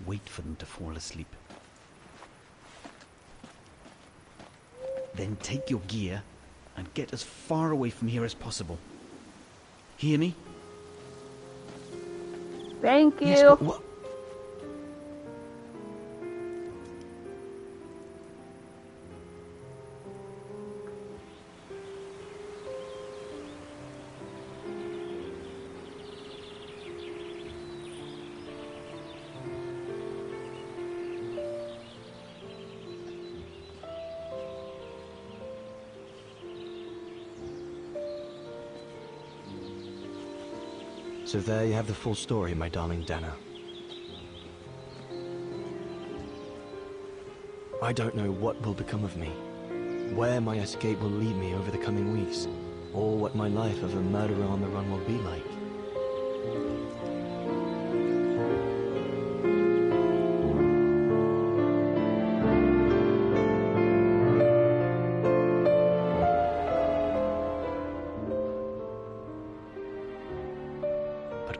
Wait for them to fall asleep. Then take your gear and get as far away from here as possible. Hear me? Thank you. Yes, but what? So there you have the full story, my darling Dana. I don't know what will become of me, where my escape will lead me over the coming weeks, or what my life of a murderer on the run will be like.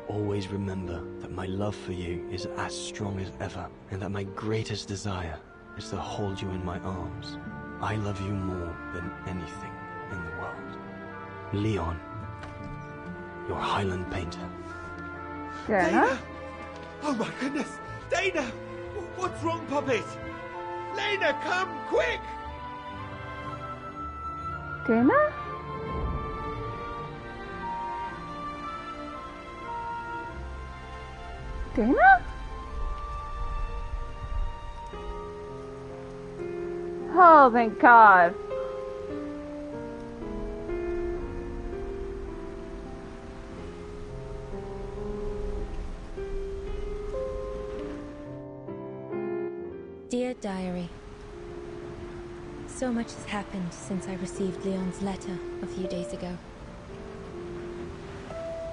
Always remember that my love for you is as strong as ever, and that my greatest desire is to hold you in my arms. I love you more than anything in the world. Leon, your Highland painter. Dana? Oh my goodness! Dana! What's wrong, Puppet? Lena, come, quick! Dana? Dana? Oh, thank God. Dear Diary, So much has happened since I received Leon's letter a few days ago.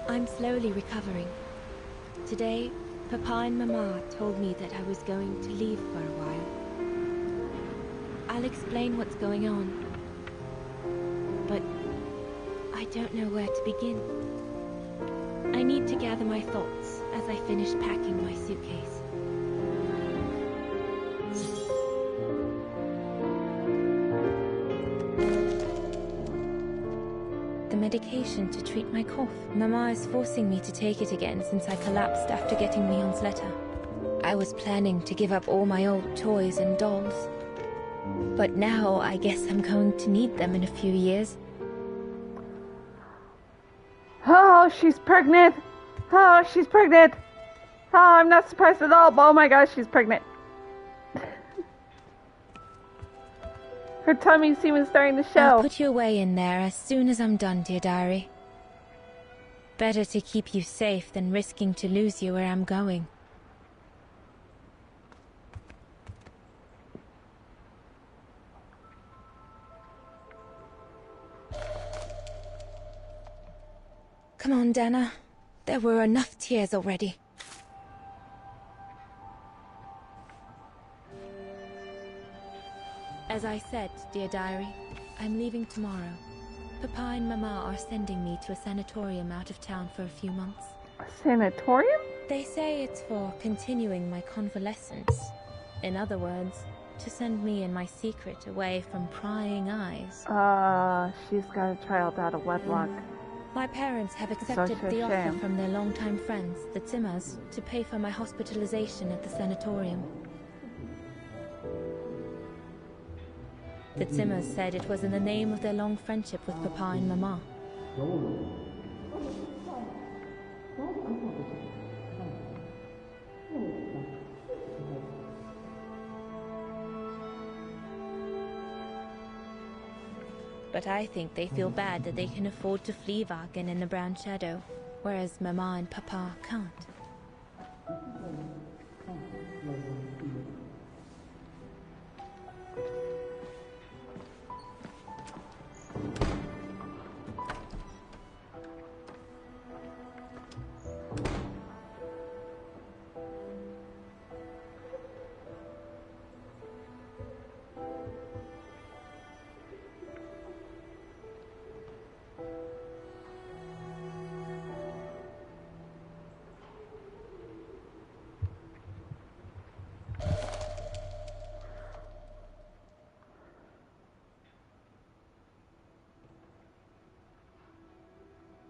I'm slowly recovering. Today, Papa and Mama told me that I was going to leave for a while. I'll explain what's going on, but I don't know where to begin. I need to gather my thoughts as I finish packing my suitcase. The medication to treat my cough. Mama is forcing me to take it again since I collapsed after getting Leon's letter. I was planning to give up all my old toys and dolls. But now I guess I'm going to need them in a few years. Oh, she's pregnant. Oh, she's pregnant. Oh, I'm not surprised at all. Oh my gosh, she's pregnant. Her tummy's even starting to show. I'll put you away in there as soon as I'm done, dear diary. Better to keep you safe than risking to lose you where I'm going. Come on, Dana. There were enough tears already. As I said, dear diary, I'm leaving tomorrow. Papa and Mama are sending me to a sanatorium out of town for a few months. A sanatorium? They say it's for continuing my convalescence. In other words, to send me and my secret away from prying eyes. She's got a child out of wedlock. My parents have accepted the offer from their longtime friends, the Zimmers, to pay for my hospitalization at the sanatorium. The Zimmers said it was in the name of their long friendship with Papa and Mama. But I think they feel bad that they can afford to flee Vargan in the Brown Shadow, whereas Mama and Papa can't.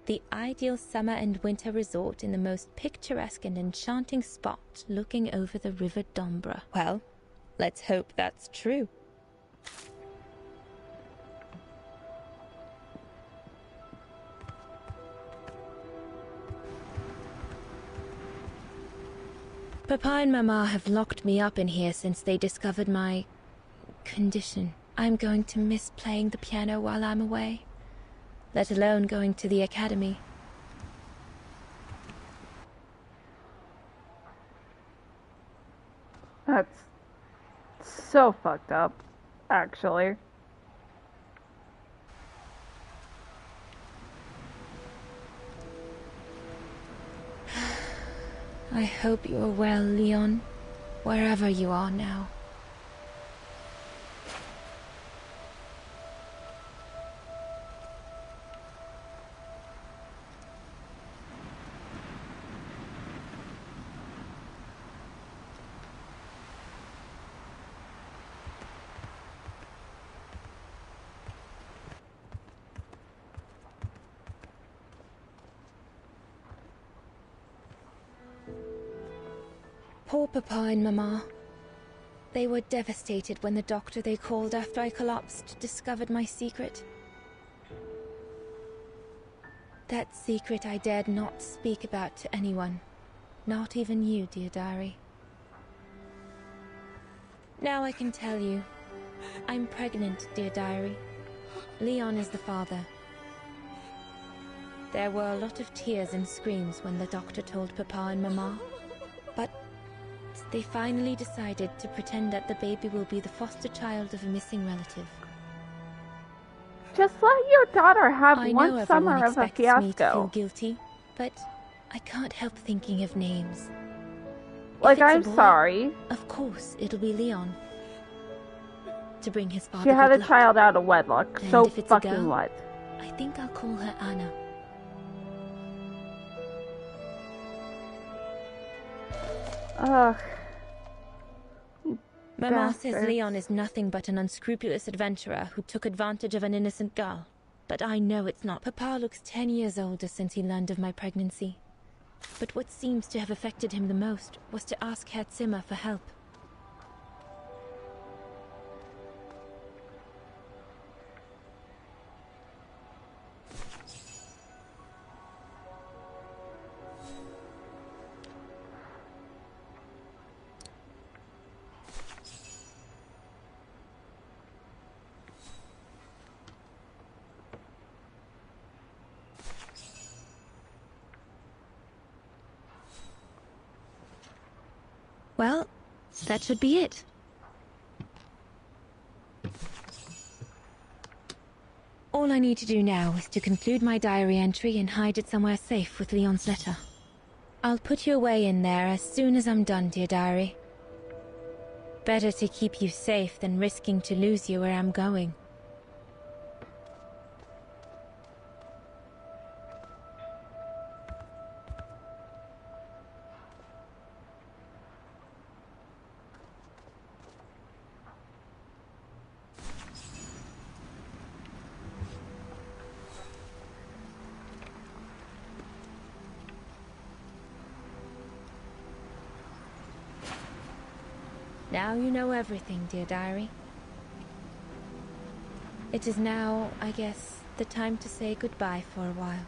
The ideal summer and winter resort in the most picturesque and enchanting spot looking over the River Dombra. Well, let's hope that's true. Papa and Mama have locked me up in here since they discovered my condition. I'm going to miss playing the piano while I'm away, let alone going to the academy. That's so fucked up, actually. I hope you are well, Leon, wherever you are now. Poor Papa and Mama. They were devastated when the doctor they called after I collapsed discovered my secret. That secret I dared not speak about to anyone, not even you, dear diary. Now I can tell you. I'm pregnant, dear diary. Leon is the father. There were a lot of tears and screams when the doctor told Papa and Mama, but they finally decided to pretend that the baby will be the foster child of a missing relative. Just let your daughter have I know one everyone summer of a expects me to feel fiasco. guilty, but I can't help thinking of names. Like, If it's a I'm boy, sorry. Of course, it'll be Leon. To bring his father She had a good luck. child out of wedlock. And So if it's a fucking girl, what? I think I'll call her Anna. Ugh. Mama says Bastards. Leon is nothing but an unscrupulous adventurer who took advantage of an innocent girl. But I know it's not. Papa looks 10 years older since he learned of my pregnancy. But what seems to have affected him the most was to ask Herr Zimmer for help. Well, that should be it. All I need to do now is to conclude my diary entry and hide it somewhere safe with Leon's letter. I'll put you away in there as soon as I'm done, dear diary. Better to keep you safe than risking to lose you where I'm going. Now you know everything, dear diary. It is now, I guess, the time to say goodbye for a while.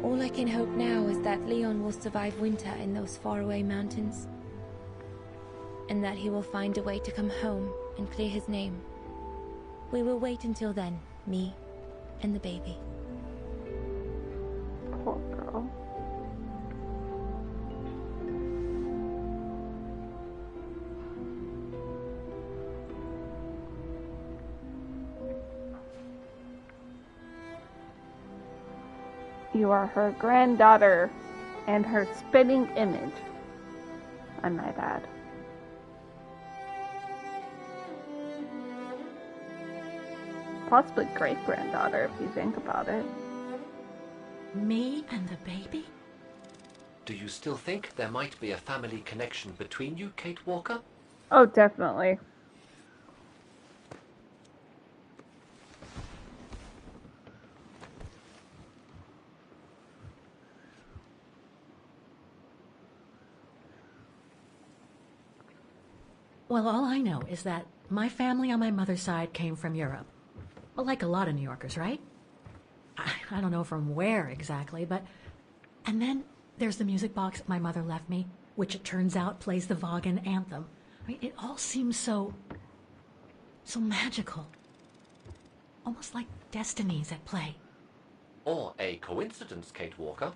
All I can hope now is that Leon will survive winter in those faraway mountains. And that he will find a way to come home and clear his name. We will wait until then, me and the baby. Poor girl. You are her granddaughter and her spitting image, I might add. Possibly great-granddaughter if you think about it. Me and the baby? Do you still think there might be a family connection between you, Kate Walker? Oh, definitely. Well, all I know is that my family on my mother's side came from Europe. Well, like a lot of New Yorkers, right? I don't know from where exactly, but... And then there's the music box my mother left me, which it turns out plays the Vaughan anthem. I mean, it all seems so magical. Almost like destinies at play. Or a coincidence, Kate Walker.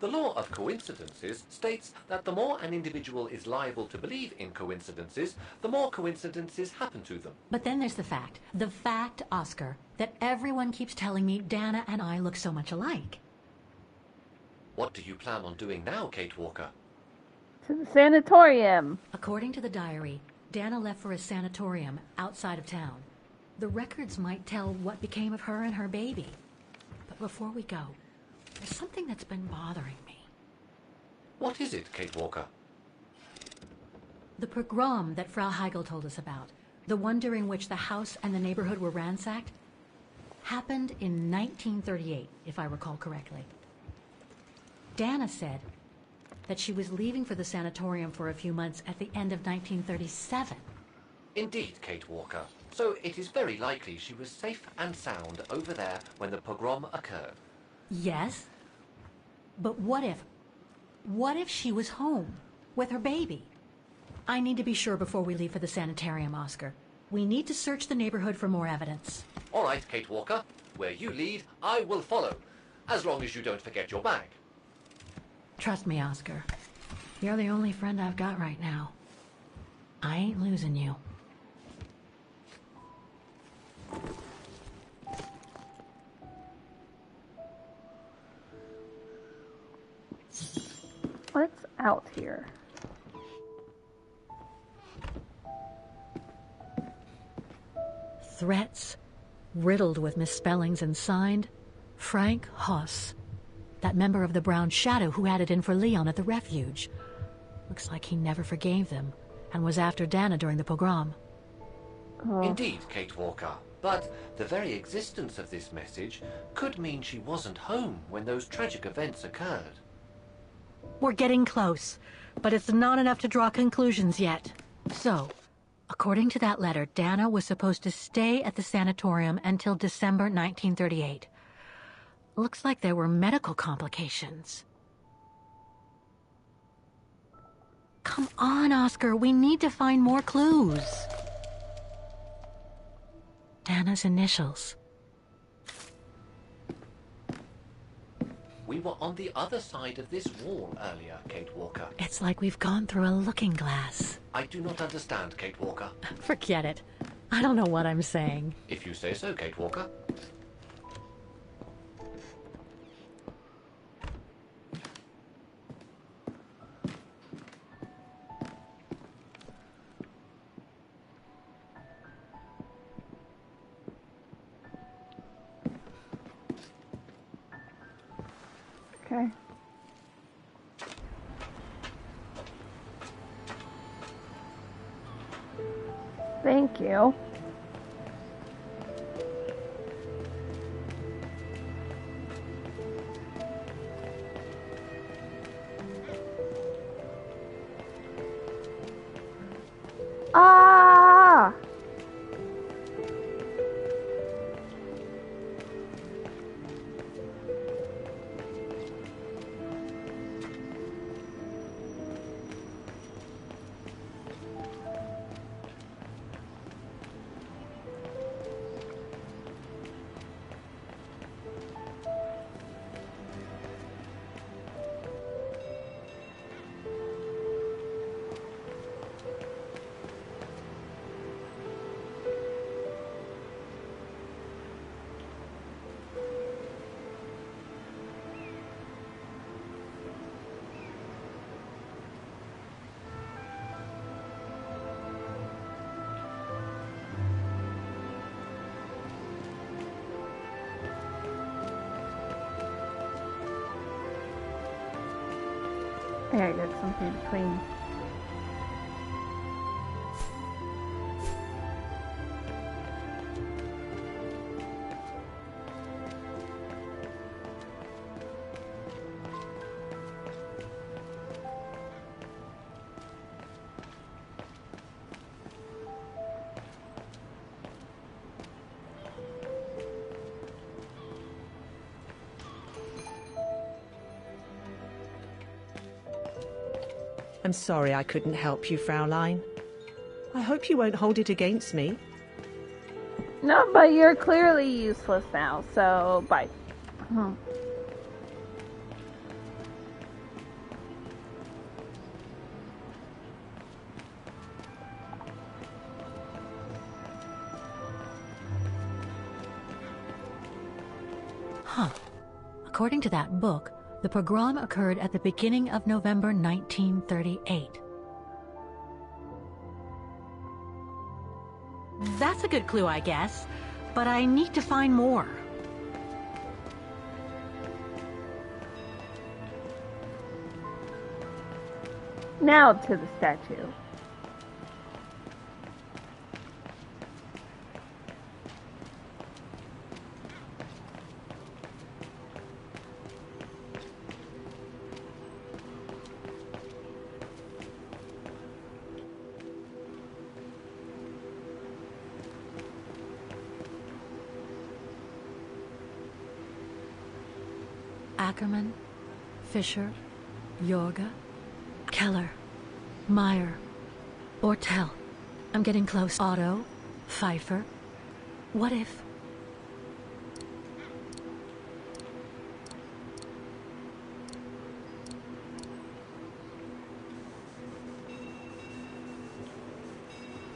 The law of coincidences states that the more an individual is liable to believe in coincidences, the more coincidences happen to them. But then there's the fact, Oscar, that everyone keeps telling me Dana and I look so much alike. What do you plan on doing now, Kate Walker? To the sanatorium. According to the diary, Dana left for a sanatorium outside of town. The records might tell what became of her and her baby. But before we go, there's something that's been bothering me. What is it, Kate Walker? The pogrom that Frau Heigl told us about. The one during which the house and the neighborhood were ransacked. happened in 1938, if I recall correctly. Dana said that she was leaving for the sanatorium for a few months at the end of 1937. Indeed, Kate Walker. So it is very likely she was safe and sound over there when the pogrom occurred. Yes, but what if she was home with her baby? I need to be sure before we leave for the sanitarium, Oscar. We need to search the neighborhood for more evidence. All right, Kate Walker. Where you lead, I will follow. As long as you don't forget your bag. Trust me, Oscar. You're the only friend I've got right now. I ain't losing you. What's out here? Threats, riddled with misspellings and signed, Frank Hoss, that member of the Brown Shadow who had it in for Leon at the refuge. Looks like he never forgave them and was after Dana during the pogrom. Oh. Indeed, Kate Walker. But the very existence of this message could mean she wasn't home when those tragic events occurred. We're getting close, but it's not enough to draw conclusions yet. So, according to that letter, Dana was supposed to stay at the sanatorium until December 1938. Looks like there were medical complications. Come on, Oscar, we need to find more clues. Dana's initials. We were on the other side of this wall earlier, Kate Walker. It's like we've gone through a looking glass. I do not understand, Kate Walker. Forget it. I don't know what I'm saying. If you say so, Kate Walker. Okay. Thank you. Ah! I gotta get something to clean. I'm sorry I couldn't help you, Fraulein. I hope you won't hold it against me. No, but you're clearly useless now, so bye. Huh. According to that book, the pogrom occurred at the beginning of November 1938. That's a good clue, I guess, but I need to find more. Now to the statue. Ackerman, Fisher, Jorga, Keller, Meyer, Ortel. I'm getting close. Otto, Pfeiffer. What if...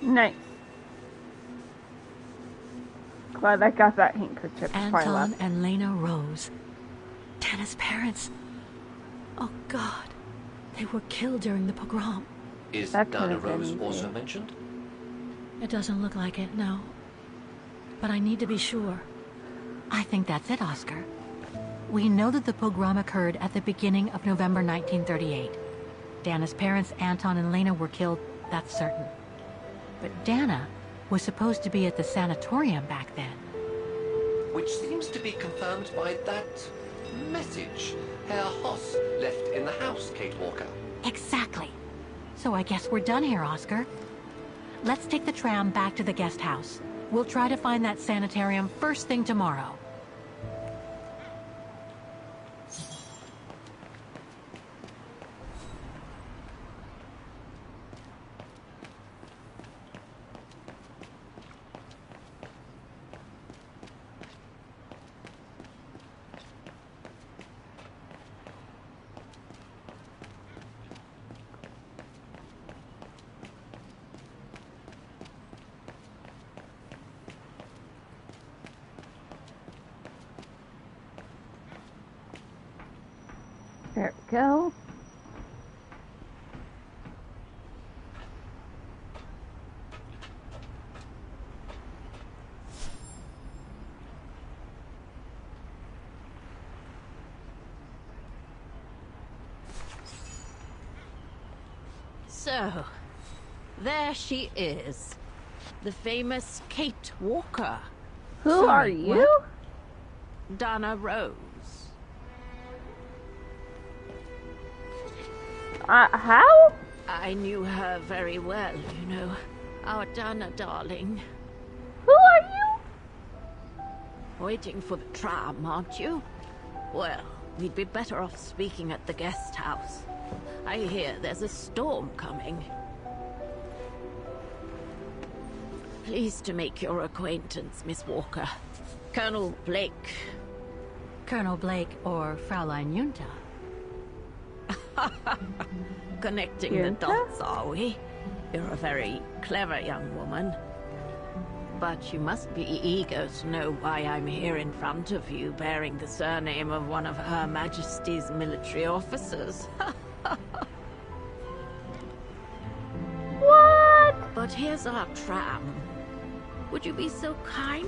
Nice. Glad I got that handkerchief before I Anton left. and Lena Rose. Dana's parents. Oh, God. They were killed during the pogrom. Is That Dana could've been Rose easy. also mentioned? It doesn't look like it, no. But I need to be sure. I think that's it, Oscar. We know that the pogrom occurred at the beginning of November 1938. Dana's parents, Anton and Lena, were killed, that's certain. But Dana was supposed to be at the sanatorium back then. Which seems to be confirmed by that message Herr Hoss left in the house, Kate Walker. Exactly. So I guess we're done here, Oscar. Let's take the tram back to the guest house. We'll try to find that sanitarium first thing tomorrow. There we go. So, there she is. The famous Kate Walker. Who Sorry, are you? what? Dana Rose. How? I knew her very well, you know. Our Dana darling. Who are you? Waiting for the tram, aren't you? Well, we'd be better off speaking at the guest house. I hear there's a storm coming. Pleased to make your acquaintance, Miss Walker. Colonel Blake. Colonel Blake or Fraulein Junta. Connecting the dots, are we? You're a very clever young woman. But you must be eager to know why I'm here in front of you, bearing the surname of one of Her Majesty's military officers. What? But here's our tram. Would you be so kind?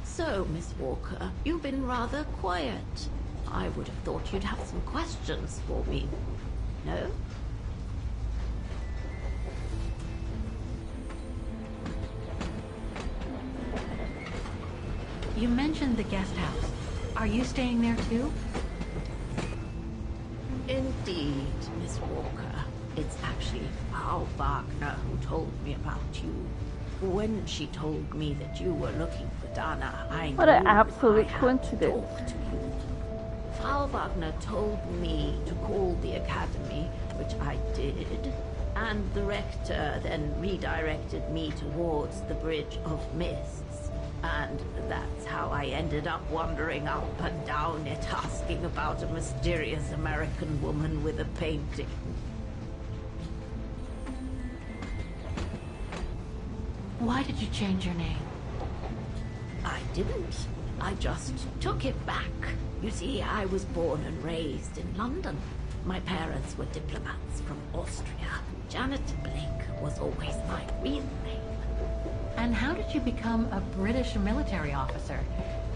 So, Miss Walker, you've been rather quiet. I would have thought you'd have some questions for me. No? You mentioned the guest house. Are you staying there too? Indeed, Miss Walker. It's actually Frau Wagner who told me about you. When she told me that you were looking for Dana, I What knew an absolute I had to coincidence. talk to you. Frau Wagner told me to call the academy, which I did, and the rector then redirected me towards the Bridge of Mists. And that's how I ended up wandering up and down it, asking about a mysterious American woman with a painting. Why did you change your name? I didn't. I just took it back. You see, I was born and raised in London. My parents were diplomats from Austria. Janet Blake was always my real name. And how did you become a British military officer?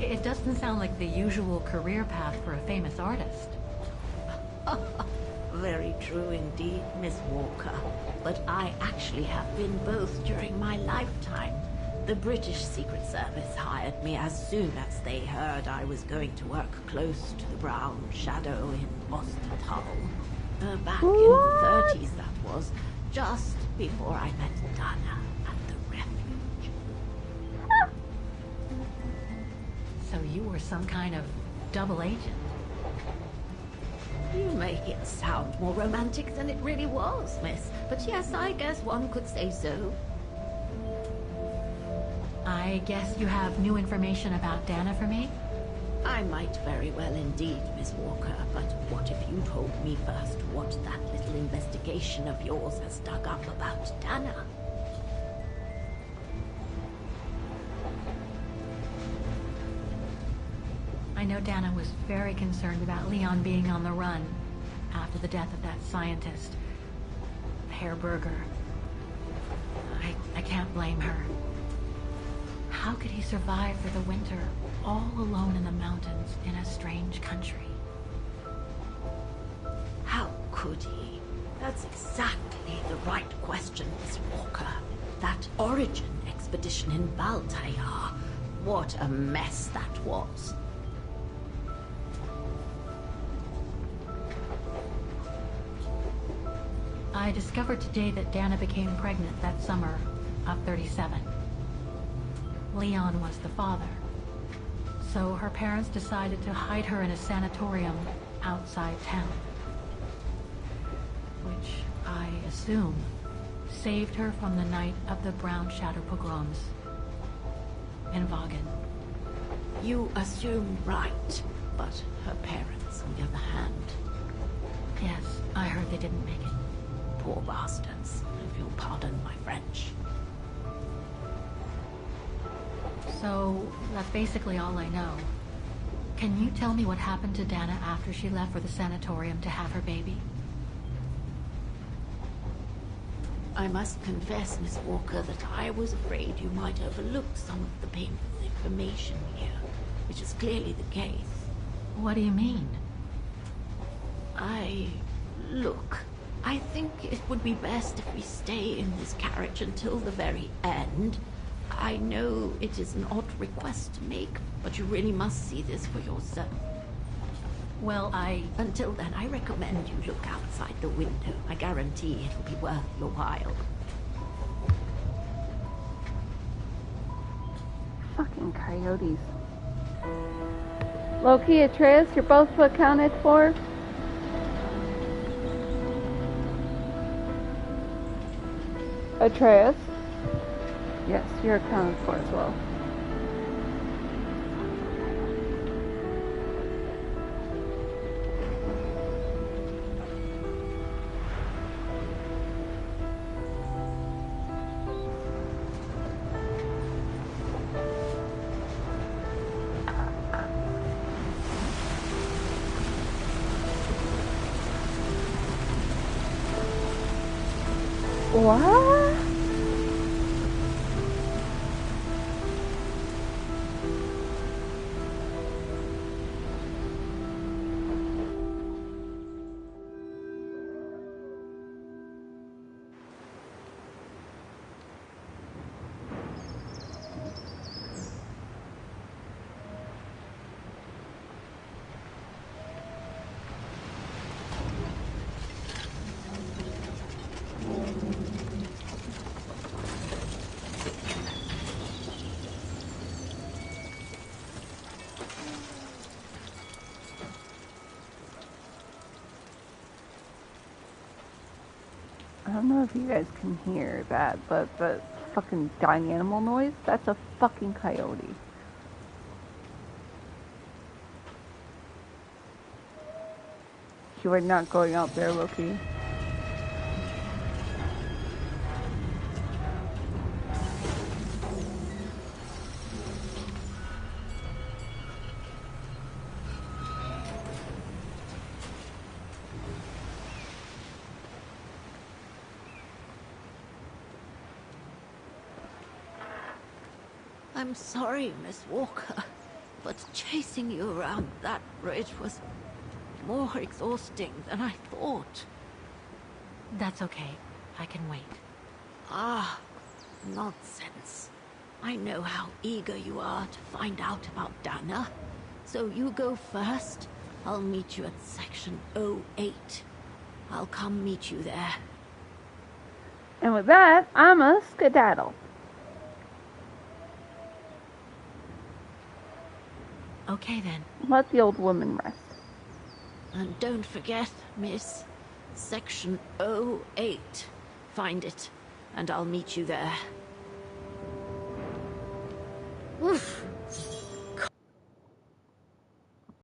It doesn't sound like the usual career path for a famous artist. Very true indeed, Miss Walker. But I actually have been both during my lifetime. The British Secret Service hired me as soon as they heard I was going to work close to the Brown Shadow in Ostertal. Back in the 30s, that was, just before I met Dana at the refuge. So you were some kind of double agent? You make it sound more romantic than it really was, miss. But yes, I guess one could say so. I guess you have new information about Dana for me? I might very well indeed, Miss Walker, but what if you told me first what that little investigation of yours has dug up about Dana? I know Dana was very concerned about Leon being on the run after the death of that scientist, Herr Berger. I can't blame her. How could he survive for the winter, all alone in the mountains in a strange country? How could he? That's exactly the right question, Miss Walker. That origin expedition in Valtair. What a mess that was. I discovered today that Dana became pregnant that summer of 37. Leon was the father. So her parents decided to hide her in a sanatorium outside town. Which, I assume, saved her from the night of the Brown Shadow pogroms in Vagen. You assume right, but her parents, on the other hand... Yes, I heard they didn't make it. Poor bastards, if you'll pardon my French. So, that's basically all I know. Can you tell me what happened to Dana after she left for the sanatorium to have her baby? I must confess, Miss Walker, that I was afraid you might overlook some of the painful information here, which is clearly the case. What do you mean? Look, I think it would be best if we stay in this carriage until the very end. I know it is an odd request to make, but you really must see this for yourself. Well, Until then, I recommend you look outside the window. I guarantee it'll be worth your while. Fucking coyotes. Loki, Atreus, you're both accounted for? Atreus? Yes, you're accounted for as well. What? I don't know if you guys can hear that, but the fucking dying animal noise, that's a fucking coyote. You are not going out there, Loki. I'm sorry, Miss Walker, but chasing you around that bridge was more exhausting than I thought. That's okay. I can wait. Ah, nonsense. I know how eager you are to find out about Dana. So you go first. I'll meet you at section 08. I'll come meet you there. And with that, I'm a skedaddle. Okay then. Let the old woman rest. And don't forget, miss, section 08. Find it, and I'll meet you there. Oof.